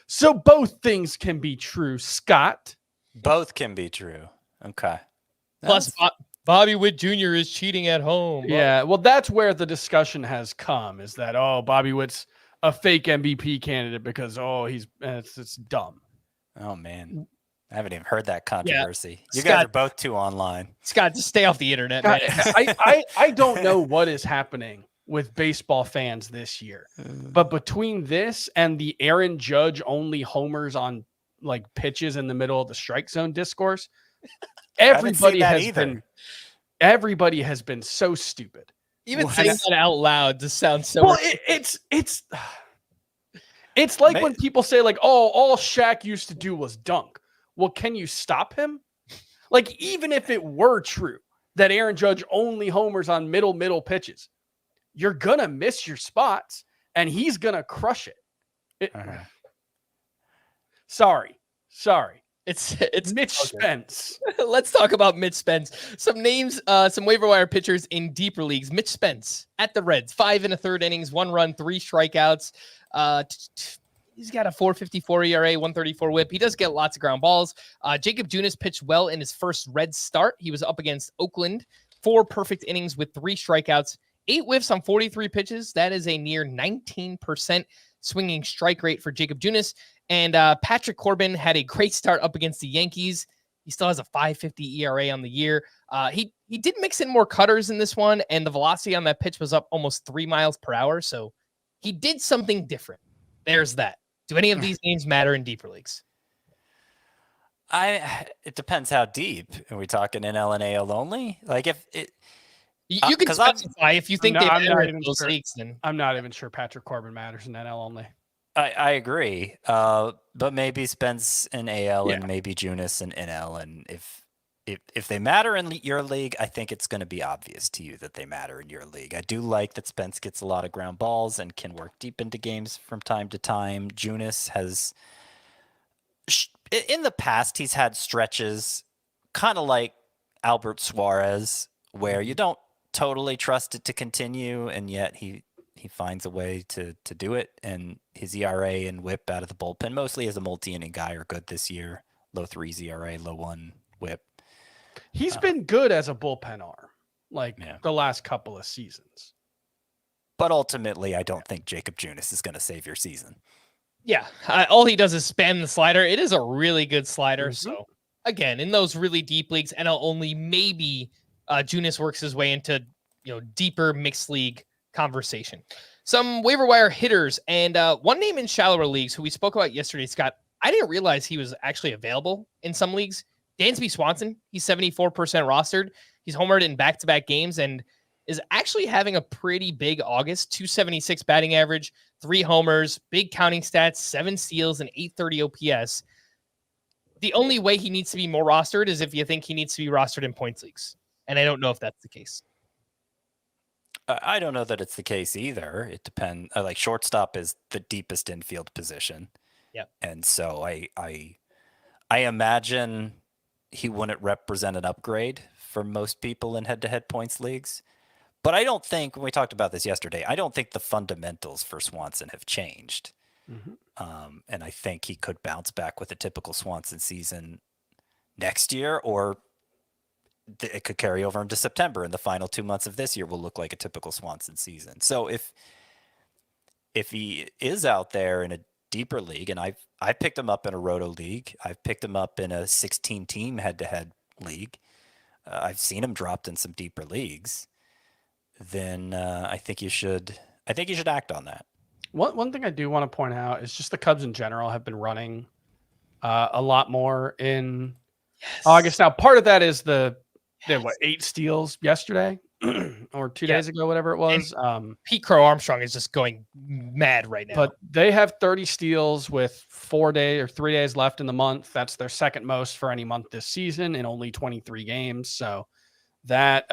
So both things can be true, Scott. Both can be true. Okay. Plus, Bobby Witt Jr. is cheating at home. Yeah, well, that's where the discussion has come, is that, Bobby Witt's a fake MVP candidate because, it's dumb. Oh, man. I haven't even heard that controversy. Yeah. You guys are both too online. Scott, just stay off the internet, man. I don't know what is happening with baseball fans this year, but between this and the Aaron Judge only homers on like pitches in the middle of the strike zone discourse, everybody has been so stupid. Even saying that out loud just sounds so. Well, it's like when people say like, "Oh, all Shaq used to do was dunk." Well, can you stop him? Like, even if it were true that Aaron Judge only homers on middle pitches, you're gonna miss your spots, and he's gonna crush it. Sorry. It's Mitch Spence. Let's talk about Mitch Spence. Some names, some waiver wire pitchers in deeper leagues. Mitch Spence at the Reds, 5 1/3 innings, 1 run, 3 strikeouts. He's got a 4.54 ERA, 134 WHIP. He does get lots of ground balls. Jacob Junis pitched well in his first Reds start. He was up against Oakland, 4 perfect innings with 3 strikeouts, 8 whiffs on 43 pitches. That is a near 19% swinging strike rate for Jacob Junis. And Patrick Corbin had a great start up against the Yankees. He still has a 5.50 ERA on the year. He did mix in more cutters in this one, and the velocity on that pitch was up almost 3 miles per hour. So he did something different. There's that. Do any of these names matter in deeper leagues? It depends how deep. Are we talking NL and AL only? Like if it. You can specify if you think they matter in those leagues. Then I'm not even sure Patrick Corbin matters in NL only. I agree, but maybe Spence in AL and maybe Junis in NL, and if they matter in your league, I think it's going to be obvious to you that they matter in your league. I do like that Spence gets a lot of ground balls and can work deep into games from time to time. Junis has, in the past, he's had stretches kind of like Albert Suarez, where you don't totally trust it to continue, and yet he finds a way to do it. And his ERA and WHIP out of the bullpen, mostly as a multi-inning guy, are good this year. Low 3s ERA, low 1 WHIP. He's been good as a bullpen arm, the last couple of seasons. But ultimately, I don't think Jacob Junis is going to save your season. Yeah, all he does is spam the slider. It is a really good slider. So again, in those really deep leagues, NL only, maybe Junis works his way into deeper mixed league conversation. Some waiver wire hitters, and one name in shallower leagues who we spoke about yesterday, Scott. I didn't realize he was actually available in some leagues. Dansby Swanson, he's 74% rostered. He's homered in back-to-back games and is actually having a pretty big August. 276 batting average, 3 homers, big counting stats, 7 steals, and 830 OPS. The only way he needs to be more rostered is if you think he needs to be rostered in points leagues. And I don't know if that's the case. I don't know that it's the case either. It depends. Like shortstop is the deepest infield position. Yep. And so I imagine he wouldn't represent an upgrade for most people in head-to-head points leagues. But I don't think, when we talked about this yesterday, I don't think the fundamentals for Swanson have changed. And I think he could bounce back with a typical Swanson season next year, or it could carry over into September, and the final 2 months of this year will look like a typical Swanson season. So if he is out there in a deeper league, and I picked him up in a roto league, I've picked him up in a 16-team head-to-head league, I've seen him dropped in some deeper leagues, then I think you should act on that. One thing I do want to point out is just the Cubs in general have been running a lot more in August. Now, part of that is they had 8 steals yesterday. or 2 Yeah. days ago, whatever it was. Pete Crow Armstrong is just going mad right now. But they have 30 steals with 3 days left in the month. That's their second most for any month this season in only 23 games. So that,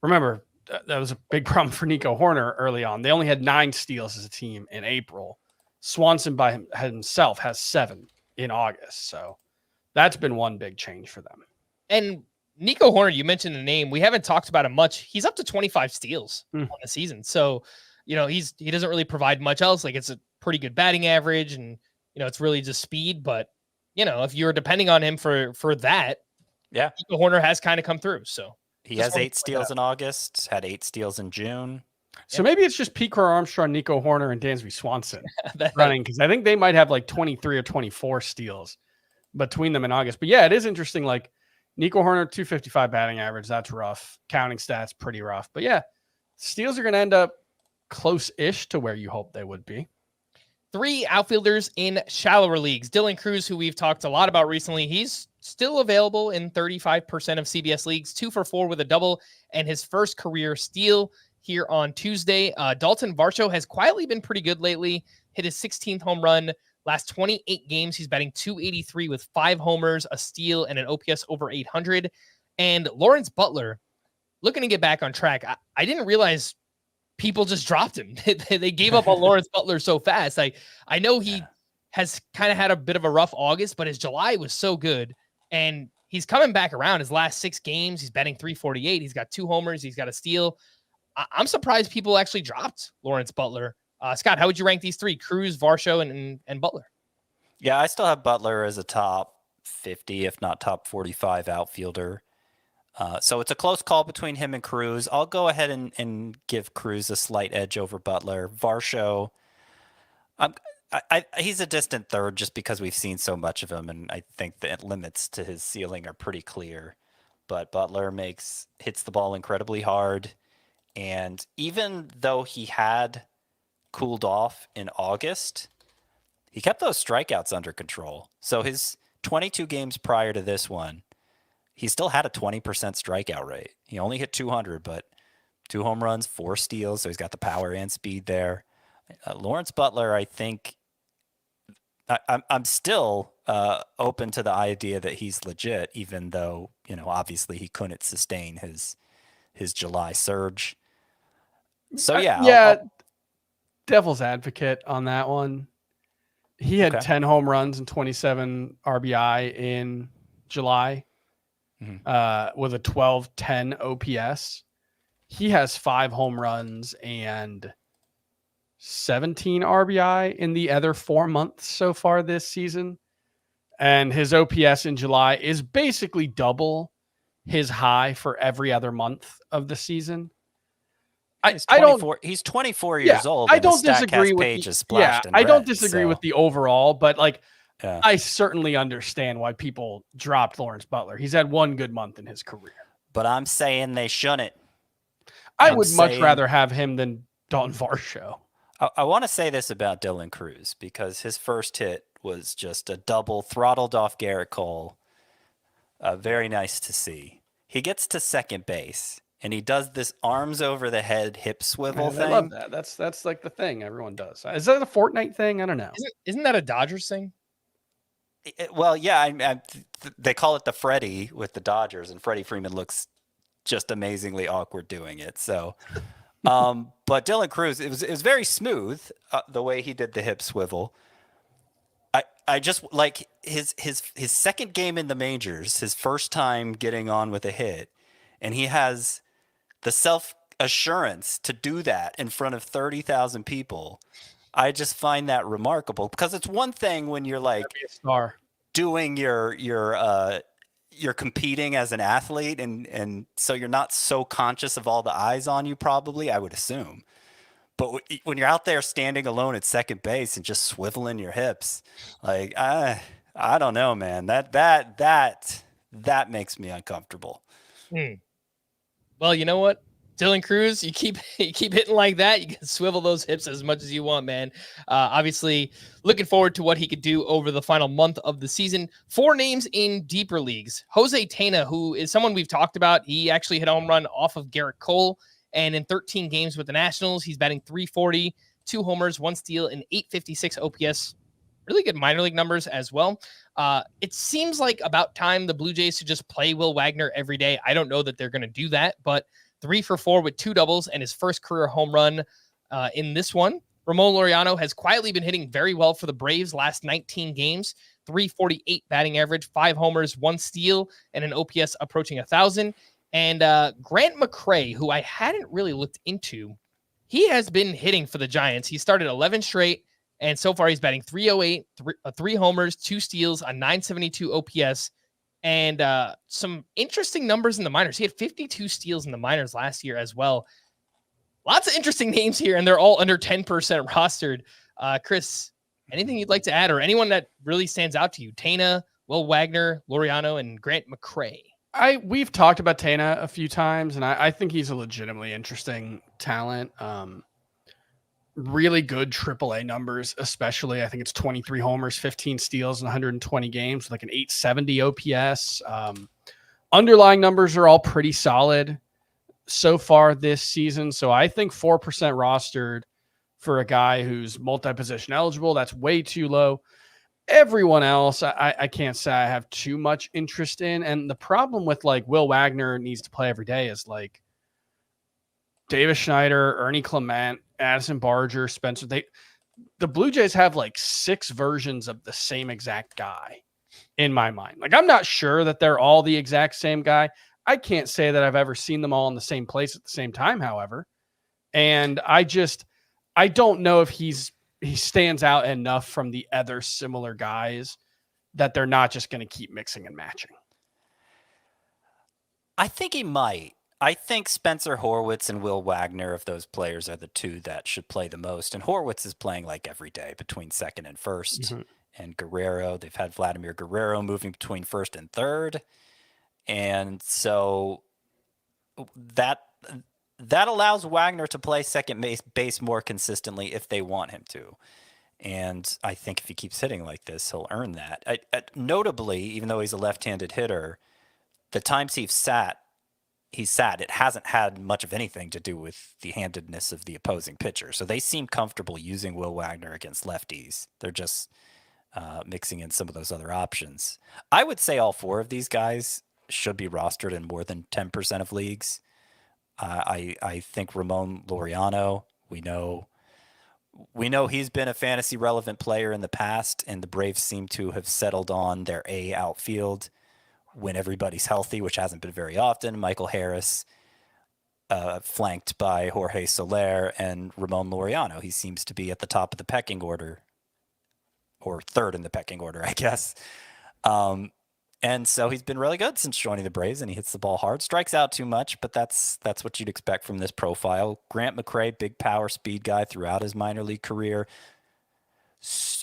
remember, that was a big problem for Nico Horner early on. They only had 9 steals as a team in April. Swanson by himself has 7 in August. So that's been one big change for them. And Nico Horner, you mentioned the name. We haven't talked about him much. He's up to 25 steals on the season. So, he doesn't really provide much else. Like, it's a pretty good batting average, and, it's really just speed. But, if you're depending on him for that, Yeah, Nico Horner has kind of come through. So he has 8 steals in August, had 8 steals in June. So maybe it's just Pete Crow Armstrong, Nico Horner, and Dansby Swanson That- running, because I think they might have like 23 or 24 steals between them in August. But yeah, it is interesting. Like, Nico Horner, 255 batting average. That's rough. Counting stats, pretty rough. But yeah, steals are going to end up close-ish to where you hope they would be. 3 outfielders in shallower leagues. Dylan Cruz, who we've talked a lot about recently, he's still available in 35% of CBS leagues, 2 for 4 with a double, and his first career steal here on Tuesday. Dalton Varsho has quietly been pretty good lately, hit his 16th home run. Last 28 games, he's batting .283 with 5 homers, a steal, and an OPS over 800. And Lawrence Butler, looking to get back on track. I didn't realize people just dropped him. They gave up on Lawrence Butler so fast. I know he has kind of had a bit of a rough August, but his July was so good. And he's coming back around. His last 6 games, he's batting .348. He's got 2 homers. He's got a steal. I'm surprised people actually dropped Lawrence Butler. Scott, how would you rank these 3? Cruz, Varsho, and Butler? Yeah, I still have Butler as a top 50, if not top 45 outfielder. So it's a close call between him and Cruz. I'll go ahead and give Cruz a slight edge over Butler. Varsho, he's a distant third just because we've seen so much of him, and I think the limits to his ceiling are pretty clear. But Butler hits the ball incredibly hard, and even though he had cooled off in August, he kept those strikeouts under control. So his 22 games prior to this one, he still had a 20% strikeout rate. He only hit 200, but 2 home runs, 4 steals. So he's got the power and speed there. Lawrence Butler, I think I'm still open to the idea that he's legit, even though, obviously he couldn't sustain his July surge. So yeah. Devil's advocate on that one. He had 10 home runs and 27 RBI in July with a 12-10 OPS. He has 5 home runs and 17 RBI in the other 4 months so far this season. And his OPS in July is basically double his high for every other month of the season. He's 24 years old. I don't disagree with I don't disagree with the overall, but I certainly understand why people dropped Lawrence Butler. He's had 1 good month in his career. But I'm saying they shouldn't. I would much rather have him than Dalton Varsho. I want to say this about Dylan Cruz because his first hit was just a double throttled off Garrett Cole. Very nice to see. He gets to second base. And he does this arms over the head hip swivel thing. I love that. That's like the thing everyone does. Is that a Fortnite thing? I don't know. Isn't that a Dodgers thing? Well, yeah. They call it the Freddie with the Dodgers, and Freddie Freeman looks just amazingly awkward doing it. So, but Dylan Cruz, it was very smooth the way he did the hip swivel. I just like his second game in the majors, his first time getting on with a hit, and he has the self-assurance to do that in front of 30,000 people. I just find that remarkable because it's one thing when you're like doing you're competing as an athlete and so you're not so conscious of all the eyes on you probably, I would assume. But when you're out there standing alone at second base and just swiveling your hips, like I don't know, man, that makes me uncomfortable. Well, you know what? Dylan Cruz, you keep hitting like that. You can swivel those hips as much as you want, man. Obviously, looking forward to what he could do over the final month of the season. 4 names in deeper leagues. Jose Tena, who is someone we've talked about. He actually hit a home run off of Garrett Cole. And in 13 games with the Nationals, he's batting .340, 2 homers, 1 steal, and .856 OPS. Really good minor league numbers as well. It seems like about time the Blue Jays should just play Will Wagner every day. I don't know that they're going to do that, but 3 for 4 with 2 doubles and his first career home run in this one. Ramon Laureano has quietly been hitting very well for the Braves last 19 games. .348 batting average, 5 homers, 1 steal, and an OPS approaching 1,000. And Grant McCray, who I hadn't really looked into, he has been hitting for the Giants. He started 11 straight, and so far he's batting .308, 3 homers, 2 steals, a .972 OPS. And some interesting numbers in the minors. He had 52 steals in the minors last year as well. Lots of interesting names here, and they're all under 10% rostered. Chris, anything you'd like to add, or anyone that really stands out to you? Tena, Will Wagner, Laureano, and Grant McCray. We've talked about Tena a few times, and I think he's a legitimately interesting talent. Really good AAA numbers, especially. I think it's 23 homers, 15 steals in 120 games, with like an .870 OPS. Underlying numbers are all pretty solid so far this season. So I think 4% rostered for a guy who's multi-position eligible, that's way too low. Everyone else, I can't say I have too much interest in. And the problem with like Will Wagner needs to play every day is like Davis Schneider, Ernie Clement, Addison Barger, Spencer. The Blue Jays have like 6 versions of the same exact guy in my mind. Like, I'm not sure that they're all the exact same guy. I can't say that I've ever seen them all in the same place at the same time, however. And I don't know if he stands out enough from the other similar guys that they're not just going to keep mixing and matching. I think he might. I think Spencer Horwitz and Will Wagner, of those players, are the 2 that should play the most. And Horwitz is playing like every day between second and first. Mm-hmm. And Guerrero, they've had Vladimir Guerrero moving between first and third. And so that allows Wagner to play second base more consistently if they want him to. And I think if he keeps hitting like this, he'll earn that. Notably, even though he's a left-handed hitter, the times he's sat, it hasn't had much of anything to do with the handedness of the opposing pitcher. So they seem comfortable using Will Wagner against lefties. They're just mixing in some of those other options. I would say all 4 of these guys should be rostered in more than 10% of leagues. I think Ramon Laureano, we know he's been a fantasy relevant player in the past, and the Braves seem to have settled on their A outfield when everybody's healthy, which hasn't been very often. Michael Harris, flanked by Jorge Soler and Ramon Laureano. He seems to be at the top of the pecking order, or third in the pecking order, I guess. And so he's been really good since joining the Braves, and he hits the ball hard. Strikes out too much, but that's what you'd expect from this profile. Grant McCray, big power speed guy throughout his minor league career,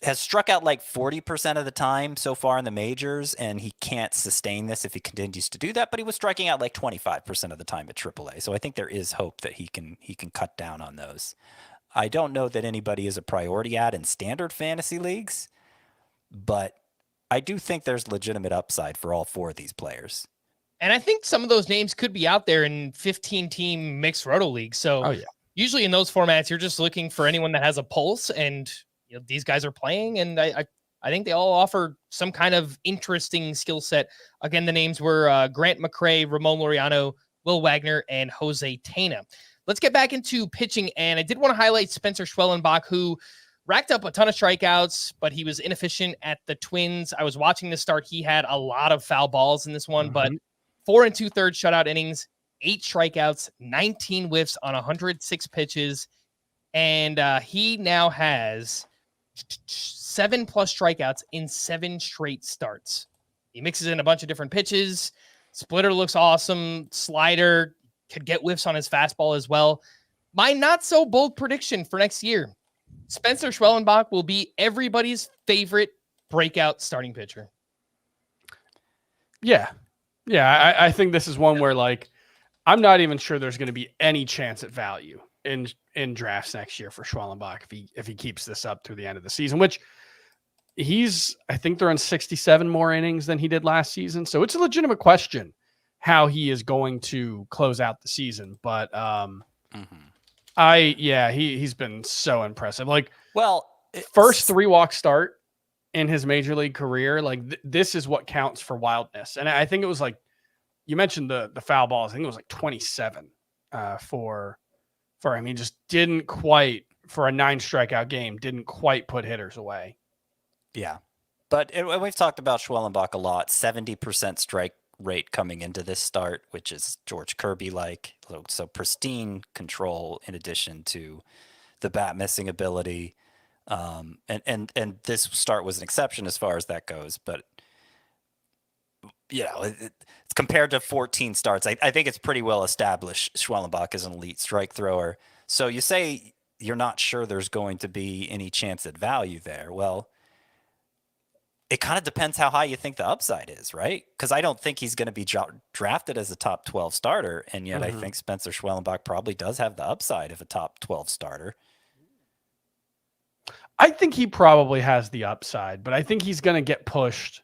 has struck out like 40% of the time so far in the majors, and he can't sustain this if he continues to do that, but he was striking out like 25% of the time at AAA. So I think there is hope that he can cut down on those. I don't know that anybody is a priority ad in standard fantasy leagues, but I do think there's legitimate upside for all 4 of these players. And I think some of those names could be out there in 15-team mixed roto leagues. So usually in those formats, you're just looking for anyone that has a pulse, and these guys are playing, and I think they all offer some kind of interesting skill set. Again, the names were Grant McCray, Ramon Laureano, Will Wagner, and Jose Tena. Let's get back into pitching, and I did want to highlight Spencer Schwellenbach, who racked up a ton of strikeouts, but he was inefficient at the Twins. I was watching the start. He had a lot of foul balls in this one, but 4 2/3 shutout innings, 8 strikeouts, 19 whiffs on 106 pitches, and he now has 7+ strikeouts in 7 straight starts. He mixes in a bunch of different pitches. Splitter looks awesome. Slider could get whiffs on his fastball as well. My not so bold prediction for next year: Spencer Schwellenbach will be everybody's favorite breakout starting pitcher. Yeah. I think this is one where like I'm not even sure there's going to be any chance at value in drafts next year for Schwellenbach if he keeps this up through the end of the season, which I think they're in 67 more innings than he did last season. So it's a legitimate question how he is going to close out the season. But he's been so impressive. Like, well, first 3-walk start in his major league career, like this is what counts for wildness. And I think it was like, you mentioned the foul balls. I think it was like 27 for him. He just didn't quite, for a 9 strikeout game, didn't quite put hitters away. Yeah. But we've talked about Schwellenbach a lot. 70% strike rate coming into this start, which is George Kirby-like. So pristine control in addition to the bat missing ability. And this start was an exception as far as that goes. But, it's compared to 14 starts. I think it's pretty well established Schwellenbach is an elite strike thrower. So you say you're not sure there's going to be any chance at value there. Well, it kind of depends how high you think the upside is, right? Because I don't think he's going to be drafted as a top 12 starter. And yet I think Spencer Schwellenbach probably does have the upside of a top 12 starter. I think he probably has the upside, but I think he's going to get pushed.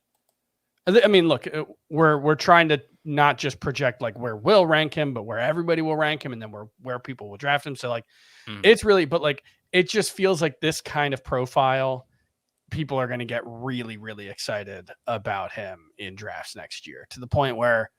I mean, look, we're trying to not just project like where we'll rank him, but where everybody will rank him, and then where people will draft him. So like, it's really, but like, it just feels like this kind of profile, people are going to get really, really excited about him in drafts next year, to the point where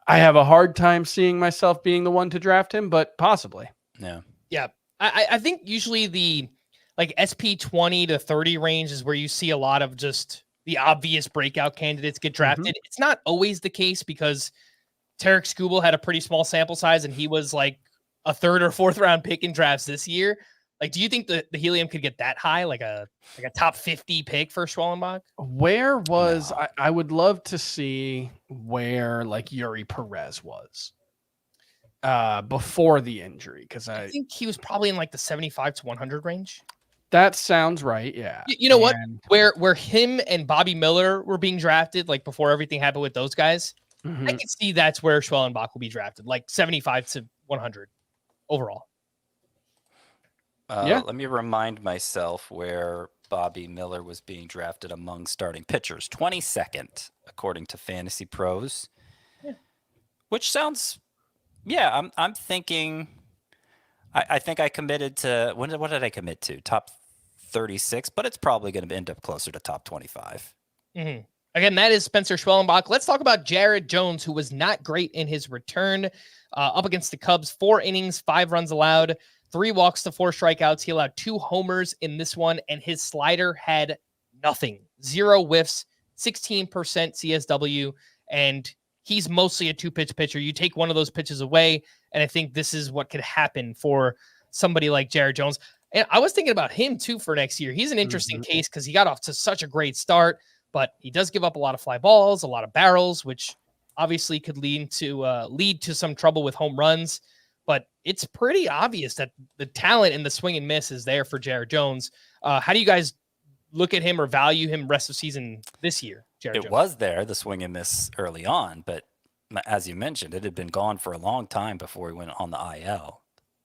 I have a hard time seeing myself being the one to draft him, but possibly. Yeah. Yeah. I think usually the like SP 20 to 30 range is where you see a lot of just the obvious breakout candidates get drafted. It's not always the case because Tarek Skubal had a pretty small sample size and he was like a 3rd or 4th round pick in drafts this year. Like, do you think the helium could get that high, like a top 50 pick for Schwellenbach? Where was I would love to see where like Yuri Perez was before the injury, because I think he was probably in like the 75 to 100 range. That sounds right. Yeah. You know what? Where him and Bobby Miller were being drafted, like before everything happened with those guys, I can see that's where Schwellenbach will be drafted, like 75 to 100 overall. Let me remind myself where Bobby Miller was being drafted among starting pitchers. 22nd, according to Fantasy Pros. Yeah. Which sounds, I'm thinking, I think I committed to, what did I commit to? Top 36, but it's probably going to end up closer to top 25. Again, that is Spencer Schwellenbach. Let's talk about Jared Jones, who was not great in his return up against the Cubs. 4 innings, 5 runs allowed, 3 walks to 4 strikeouts. He allowed 2 homers in this one, and his slider had nothing. 0 whiffs, 16% CSW, and he's mostly a 2-pitch pitcher. You take one of those pitches away, and I think this is what could happen for somebody like Jared Jones. And I was thinking about him, too, for next year. He's an interesting case because he got off to such a great start, but he does give up a lot of fly balls, a lot of barrels, which obviously could lead to some trouble with home runs. But it's pretty obvious that the talent and the swing and miss is there for Jared Jones. How do you guys look at him or value him rest of season this year, Jared Jones? Was there, the swing and miss early on, but as you mentioned, it had been gone for a long time before he went on the IL.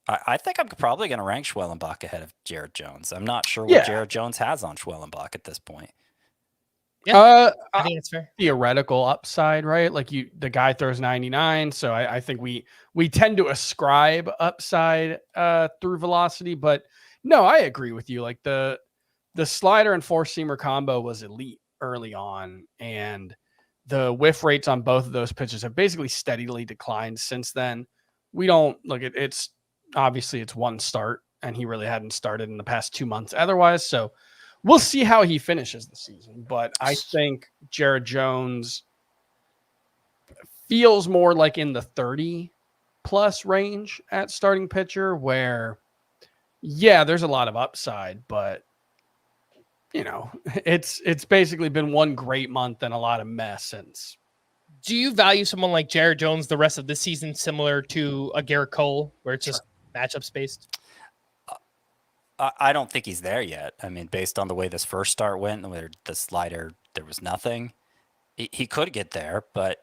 I think I'm probably going to rank Schwellenbach ahead of Jared Jones. I'm not sure what Jared Jones has on Schwellenbach at this point. Yeah, I think it's fair. Theoretical upside, right? Like the guy throws 99, so I think we tend to ascribe upside through velocity, but no, I agree with you. Like the slider and 4-seamer combo was elite early on, and the whiff rates on both of those pitches have basically steadily declined since then. We don't look at it's obviously it's one start, and he really hadn't started in the past 2 months otherwise, so we'll see how he finishes the season, but I think Jared Jones feels more like in the 30-plus range at starting pitcher where, there's a lot of upside, but, it's basically been one great month and a lot of mess since. Do you value someone like Jared Jones the rest of this season similar to a Garrett Cole, where it's just matchups based? I don't think he's there yet. I mean, based on the way this first start went, where the slider, there was nothing. He could get there, but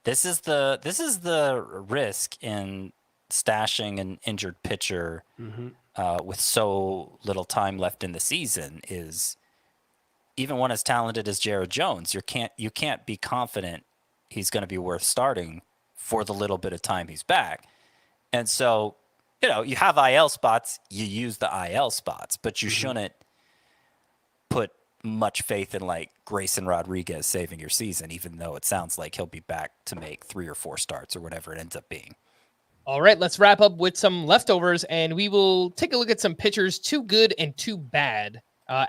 This is the risk in stashing an injured pitcher with so little time left in the season. Is even one as talented as Jared Jones, you can't be confident he's going to be worth starting for the little bit of time he's back. And so, you have IL spots, you use the IL spots, but you shouldn't put much faith in like Grayson Rodriguez saving your season, even though it sounds like he'll be back to make 3 or 4 starts or whatever it ends up being. All right, let's wrap up with some leftovers, and we will take a look at some pitchers too good and too bad.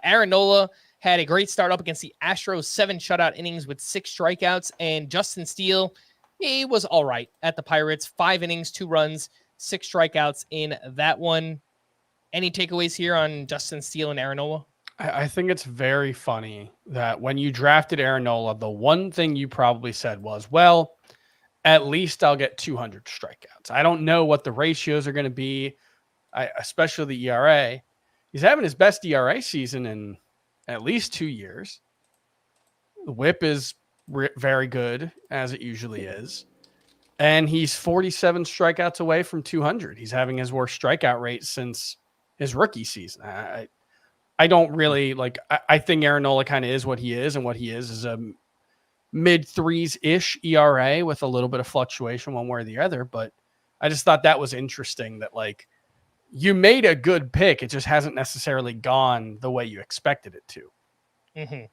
Aaron Nola had a great start up against the Astros, 7 shutout innings with 6 strikeouts, and Justin Steele, he was all right at the Pirates, 5 innings, 2 runs, 6 strikeouts in that one. Any takeaways here on Justin Steele and Aaron Nola? I think it's very funny that when you drafted Aaron Nola, the one thing you probably said was, well, at least I'll get 200 strikeouts. I don't know what the ratios are going to be, especially the ERA. He's having his best ERA season in at least 2 years. The whip is very good, as it usually is. And he's 47 strikeouts away from 200. He's having his worst strikeout rate since his rookie season. I don't really I think Aaron Nola kind of is what he is, and what he is a mid-3s-ish ERA with a little bit of fluctuation one way or the other. But I just thought that was interesting that you made a good pick. It just hasn't necessarily gone the way you expected it to. Mm-hmm.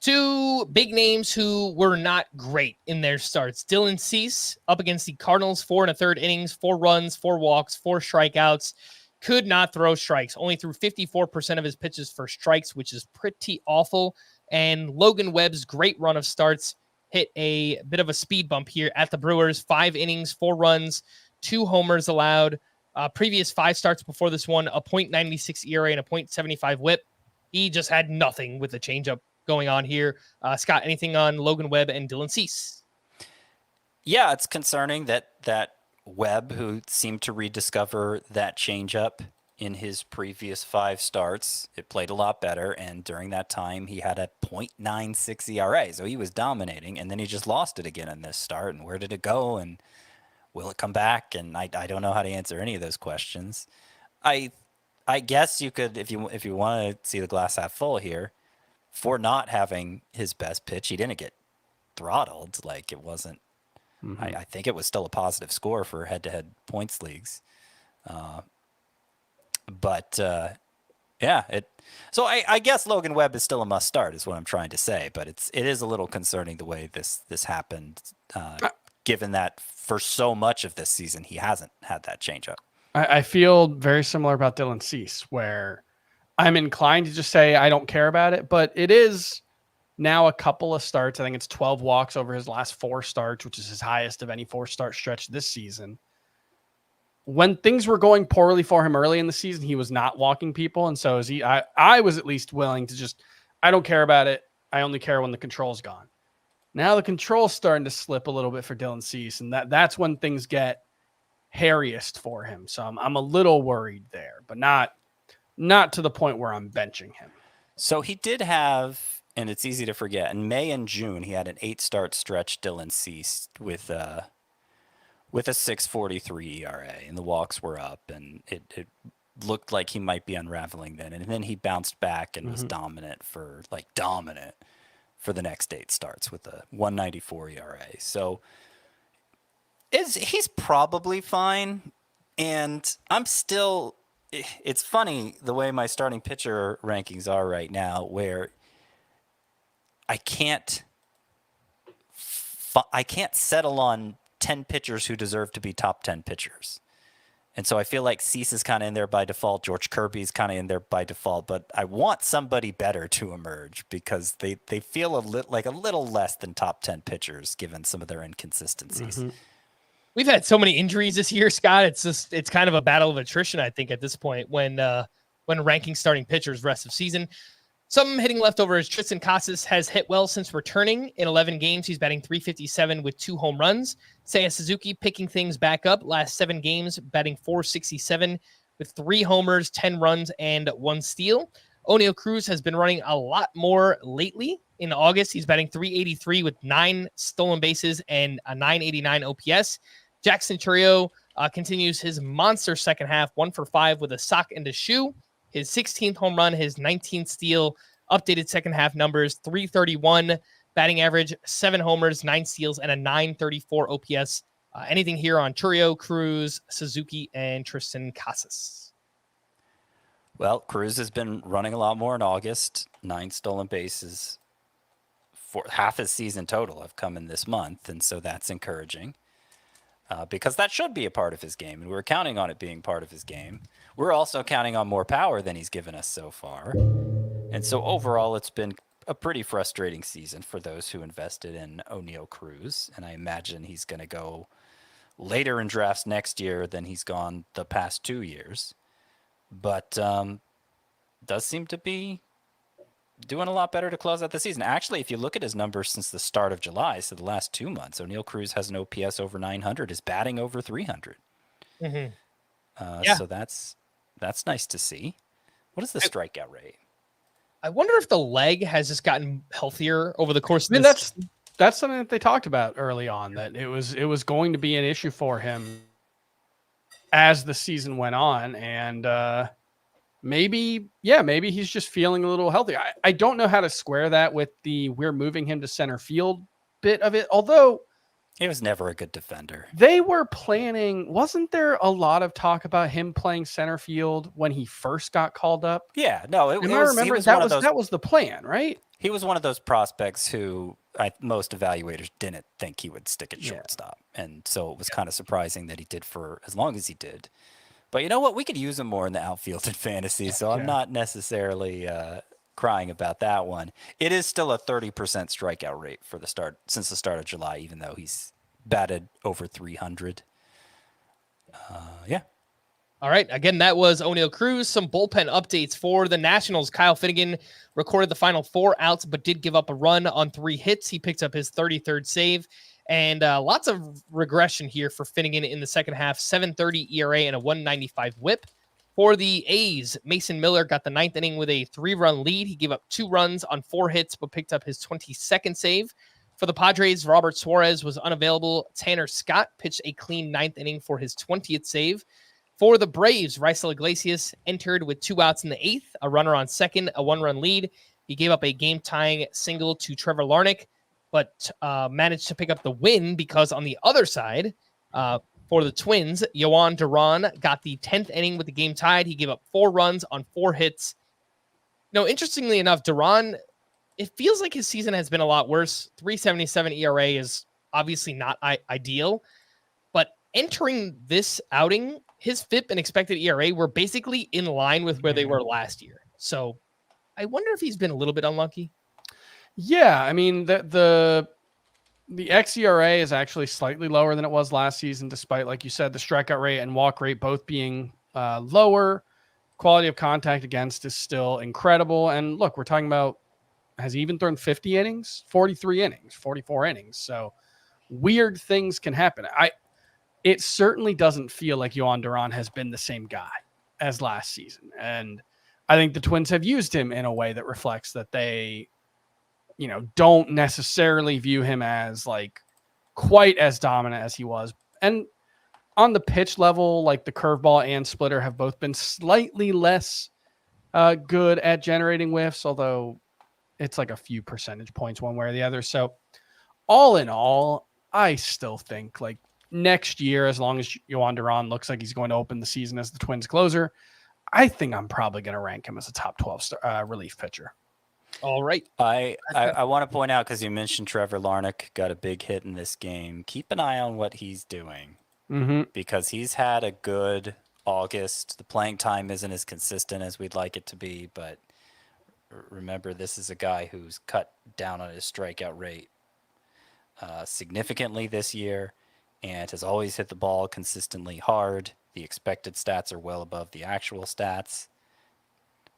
2 big names who were not great in their starts. Dylan Cease up against the Cardinals, 4 1/3 innings, 4 runs, 4 walks, 4 strikeouts. Could not throw strikes. Only threw 54% of his pitches for strikes, which is pretty awful. And Logan Webb's great run of starts hit a bit of a speed bump here at the Brewers. 5 innings, 4 runs, 2 homers allowed. Previous 5 starts before this one, a .96 ERA and a .75 whip. He just had nothing with the changeup going on here. Scott, anything on Logan Webb and Dylan Cease? Yeah, it's concerning that Webb, who seemed to rediscover that changeup in his previous 5 starts, it played a lot better, and during that time he had a .96 ERA, so he was dominating, and then he just lost it again in this start. And where did it go, and will it come back? And I don't know how to answer any of those questions. I guess you could, if you want to see the glass half full here, for not having his best pitch, he didn't get throttled. Like, it wasn't. I think it was still a positive score for head-to-head points leagues. So I guess Logan Webb is still a must start, is what I'm trying to say. But it is a little concerning the way this happened, given that for so much of this season he hasn't had that changeup. I feel very similar about Dylan Cease, where I'm inclined to just say I don't care about it, but it is now a couple of starts. I think it's 12 walks over his last 4 starts, which is his highest of any 4-start stretch this season. When things were going poorly for him early in the season, he was not walking people. And so I was at least willing to just, I don't care about it. I only care when the control's gone. Now the control's starting to slip a little bit for Dylan Cease, and that's when things get hairiest for him. So I'm a little worried there, but not to the point where I'm benching him. So he did have, and it's easy to forget, in May and June, he had an 8-start stretch, Dylan Cease, with a 6.43 ERA, and the walks were up, and it looked like he might be unraveling then. And then he bounced back and was dominant for the next 8 starts with a 1.94 ERA. So he's probably fine. And I'm still, it's funny the way my starting pitcher rankings are right now, where I can't settle on 10 pitchers who deserve to be top 10 pitchers. And so I feel like Cease is kind of in there by default. George Kirby's kind of in there by default, but I want somebody better to emerge because they feel a little less than top 10 pitchers given some of their inconsistencies. We've had so many injuries this year, Scott. It's kind of a battle of attrition, I think, at this point when ranking starting pitchers rest of season. Some hitting leftovers. Tristan Casas has hit well since returning. In 11 games, he's batting .357 with 2 home runs. Seiya Suzuki picking things back up. Last 7 games, batting .467 with 3 homers, 10 runs, and 1 steal. O'Neal Cruz has been running a lot more lately. in August. He's batting .383 with 9 stolen bases and a .989 OPS. Jackson Chourio continues his monster second half, 1 for 5 with a sock and a shoe. His 16th home run, his 19th steal, updated second half numbers, .331 batting average, 7 homers, 9 steals, and a .934 OPS. Anything here on Chourio, Cruz, Suzuki, and Tristan Casas? Well, Cruz has been running a lot more in August. 9 stolen bases. For half his season total have come in this month, and so that's encouraging. Because that should be a part of his game, and we're counting on it being part of his game. We're also counting on more power than he's given us so far. And so overall, it's been a pretty frustrating season for those who invested in Oneil Cruz, and I imagine he's going to go later in drafts next year than he's gone the past 2 years. But does seem to be doing a lot better to close out the season. Actually, if you look at his numbers since the start of July, so the last 2 months, Oneil Cruz has an OPS over 900, is batting over 300. So that's nice to see. What is the strikeout rate? I wonder if the leg has just gotten healthier over the course of this. That's something that they talked about early on, that it was going to be an issue for him as the season went on, and maybe he's just feeling a little healthy. I don't know how to square that with the we're moving him to center field bit of it, although he was never a good defender. They were planning, wasn't there a lot of talk about him playing center field when he first got called up? Yeah, no, I remember that was the plan, right? He was one of those prospects who most evaluators didn't think he would stick at shortstop. And so it was kind of surprising that he did for as long as he did. But you know what? We could use him more in the outfield in fantasy, so I'm not necessarily crying about that one. It is still a 30% strikeout rate for since the start of July, even though he's batted over 300. All right. Again, that was Oneil Cruz. Some bullpen updates for the Nationals. Kyle Finnegan recorded the final 4 outs, but did give up a run on 3 hits. He picked up his 33rd save. And lots of regression here for Finnegan in the second half. 7.30 ERA and a 1.95 whip. For the A's, Mason Miller got the 9th inning with a 3-run lead. He gave up 2 runs on 4 hits, but picked up his 22nd save. For the Padres, Robert Suarez was unavailable. Tanner Scott pitched a clean 9th inning for his 20th save. For the Braves, Raisel Iglesias entered with 2 outs in the 8th, a runner on second, a 1-run lead. He gave up a game-tying single to Trevor Larnach, but managed to pick up the win because on the other side, for the Twins, Jarren Duran got the 10th inning with the game tied. He gave up 4 runs on 4 hits. No, interestingly enough, Duran, it feels like his season has been a lot worse. 3.77 ERA is obviously not ideal, but entering this outing, his FIP and expected ERA were basically in line with where they were last year. So I wonder if he's been a little bit unlucky. Yeah, I mean, the xERA is actually slightly lower than it was last season, despite, like you said, the strikeout rate and walk rate both being lower. Quality of contact against is still incredible. And look, we're talking about, has he even thrown 50 innings? 43 innings, 44 innings. So weird things can happen. It certainly doesn't feel like Jarren Duran has been the same guy as last season. And I think the Twins have used him in a way that reflects that they, don't necessarily view him as like quite as dominant as he was. And on the pitch level, like the curveball and splitter have both been slightly less good at generating whiffs, although it's like a few percentage points one way or the other. So all in all, I still think like next year, as long as Jarren Duran looks like he's going to open the season as the Twins closer, I think I'm probably going to rank him as a top 12 relief pitcher. All right. I want to point out, because you mentioned Trevor Larnach got a big hit in this game. Keep an eye on what he's doing, because he's had a good August. The playing time isn't as consistent as we'd like it to be, but remember, this is a guy who's cut down on his strikeout rate significantly this year, and has always hit the ball consistently hard. The expected stats are well above the actual stats.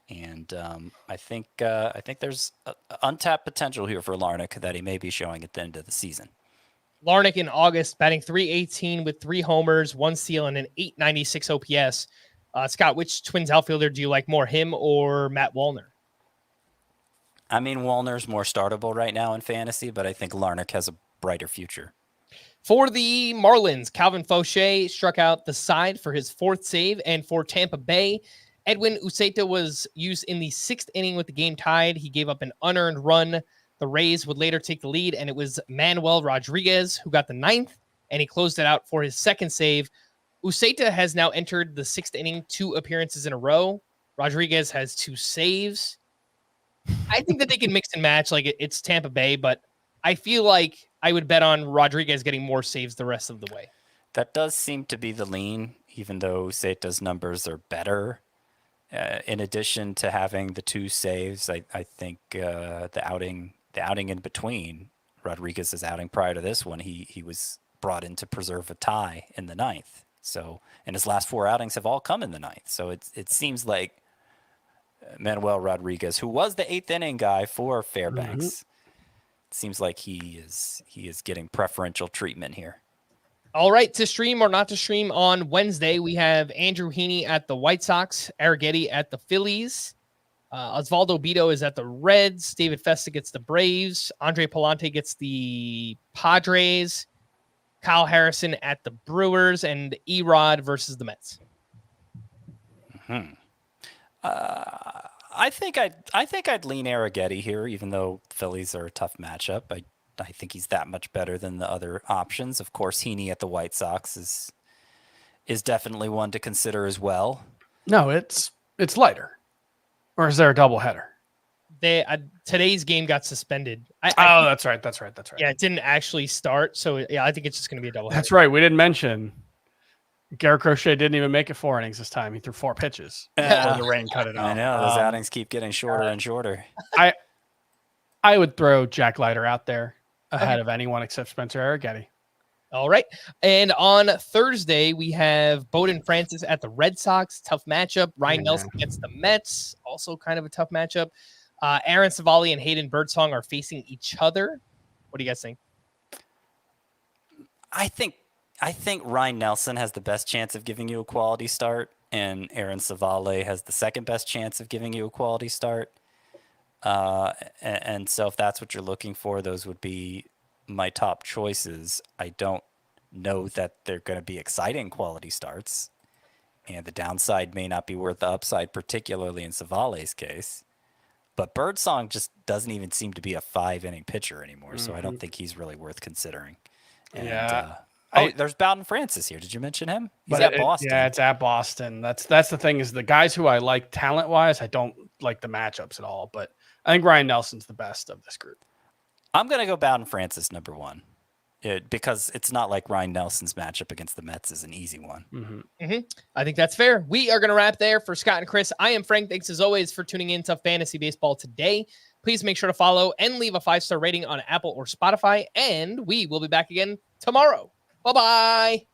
And I think there's untapped potential here for Larnach that he may be showing at the end of the season. Larnach in August batting .318 with 3 homers, 1 steal, and an .896 OPS. Scott, which Twins outfielder do you like more, him or Matt Wallner? I mean, Wallner's more startable right now in fantasy, but I think Larnach has a brighter future. For the Marlins, Calvin Fauché struck out the side for his 4th save, and for Tampa Bay, Edwin Uceta was used in the 6th inning with the game tied. He gave up an unearned run. The Rays would later take the lead, and it was Manuel Rodriguez who got the 9th, and he closed it out for his 2nd save. Uceta has now entered the 6th inning 2 appearances in a row. Rodriguez has 2 saves. I think that they can mix and match. Like, it's Tampa Bay, but I feel like I would bet on Rodriguez getting more saves the rest of the way. That does seem to be the lean, even though Uceta's numbers are better. In addition to having the 2 saves, I think the outing in between, Rodriguez's outing prior to this one, he was brought in to preserve a tie in the 9th. So, and his last 4 outings have all come in the 9th. So it seems like Manuel Rodriguez, who was the 8th inning guy for Fairbanks, it seems like he is getting preferential treatment here. All right, to stream or not to stream on Wednesday, we have Andrew Heaney at the White Sox, Arrighetti at the Phillies, Osvaldo Bido is at the Reds, David Festa gets the Braves, Andre Palante gets the Padres, Kyle Harrison at the Brewers, and Erod versus the Mets. I think I'd lean Arrighetti here, even though the Phillies are a tough matchup. I think he's that much better than the other options. Of course, Heaney at the White Sox is definitely one to consider as well. No, it's lighter. Or is there a doubleheader? Today's game got suspended. That's right. Yeah, it didn't actually start. So, yeah, I think it's just going to be a doubleheader. That's right. We didn't mention Garrett Crochet didn't even make it 4 innings this time. He threw 4 pitches before the rain cut it off. I know. Those outings keep getting shorter and shorter. I would throw Jack Leiter out there ahead of anyone except Spencer Arrighetti. All right. And on Thursday, we have Bowden Francis at the Red Sox. Tough matchup. Ryan Nelson gets the Mets. Also kind of a tough matchup. Aaron Savali and Hayden Birdsong are facing each other. What do you guys think? I think Ryan Nelson has the best chance of giving you a quality start, and Aaron Savali has the second best chance of giving you a quality start. And so if that's what you're looking for, those would be my top choices. I don't know that they're going to be exciting quality starts, and the downside may not be worth the upside, particularly in Savali's case. But Birdsong just doesn't even seem to be a 5-inning pitcher anymore, so I don't think he's really worth considering. And, there's Bowden Francis here. Did you mention him? He's at Boston. It's at Boston. That's the thing, is the guys who I like talent-wise, I don't like the matchups at all. But I think Ryan Nelson's the best of this group. I'm going to go Bowden Francis number 1. Because it's not like Ryan Nelson's matchup against the Mets is an easy one. I think that's fair. We are going to wrap there for Scott and Chris. I am Frank. Thanks as always for tuning in to Fantasy Baseball today. Please make sure to follow and leave a 5-star rating on Apple or Spotify. And we will be back again tomorrow. Bye-bye.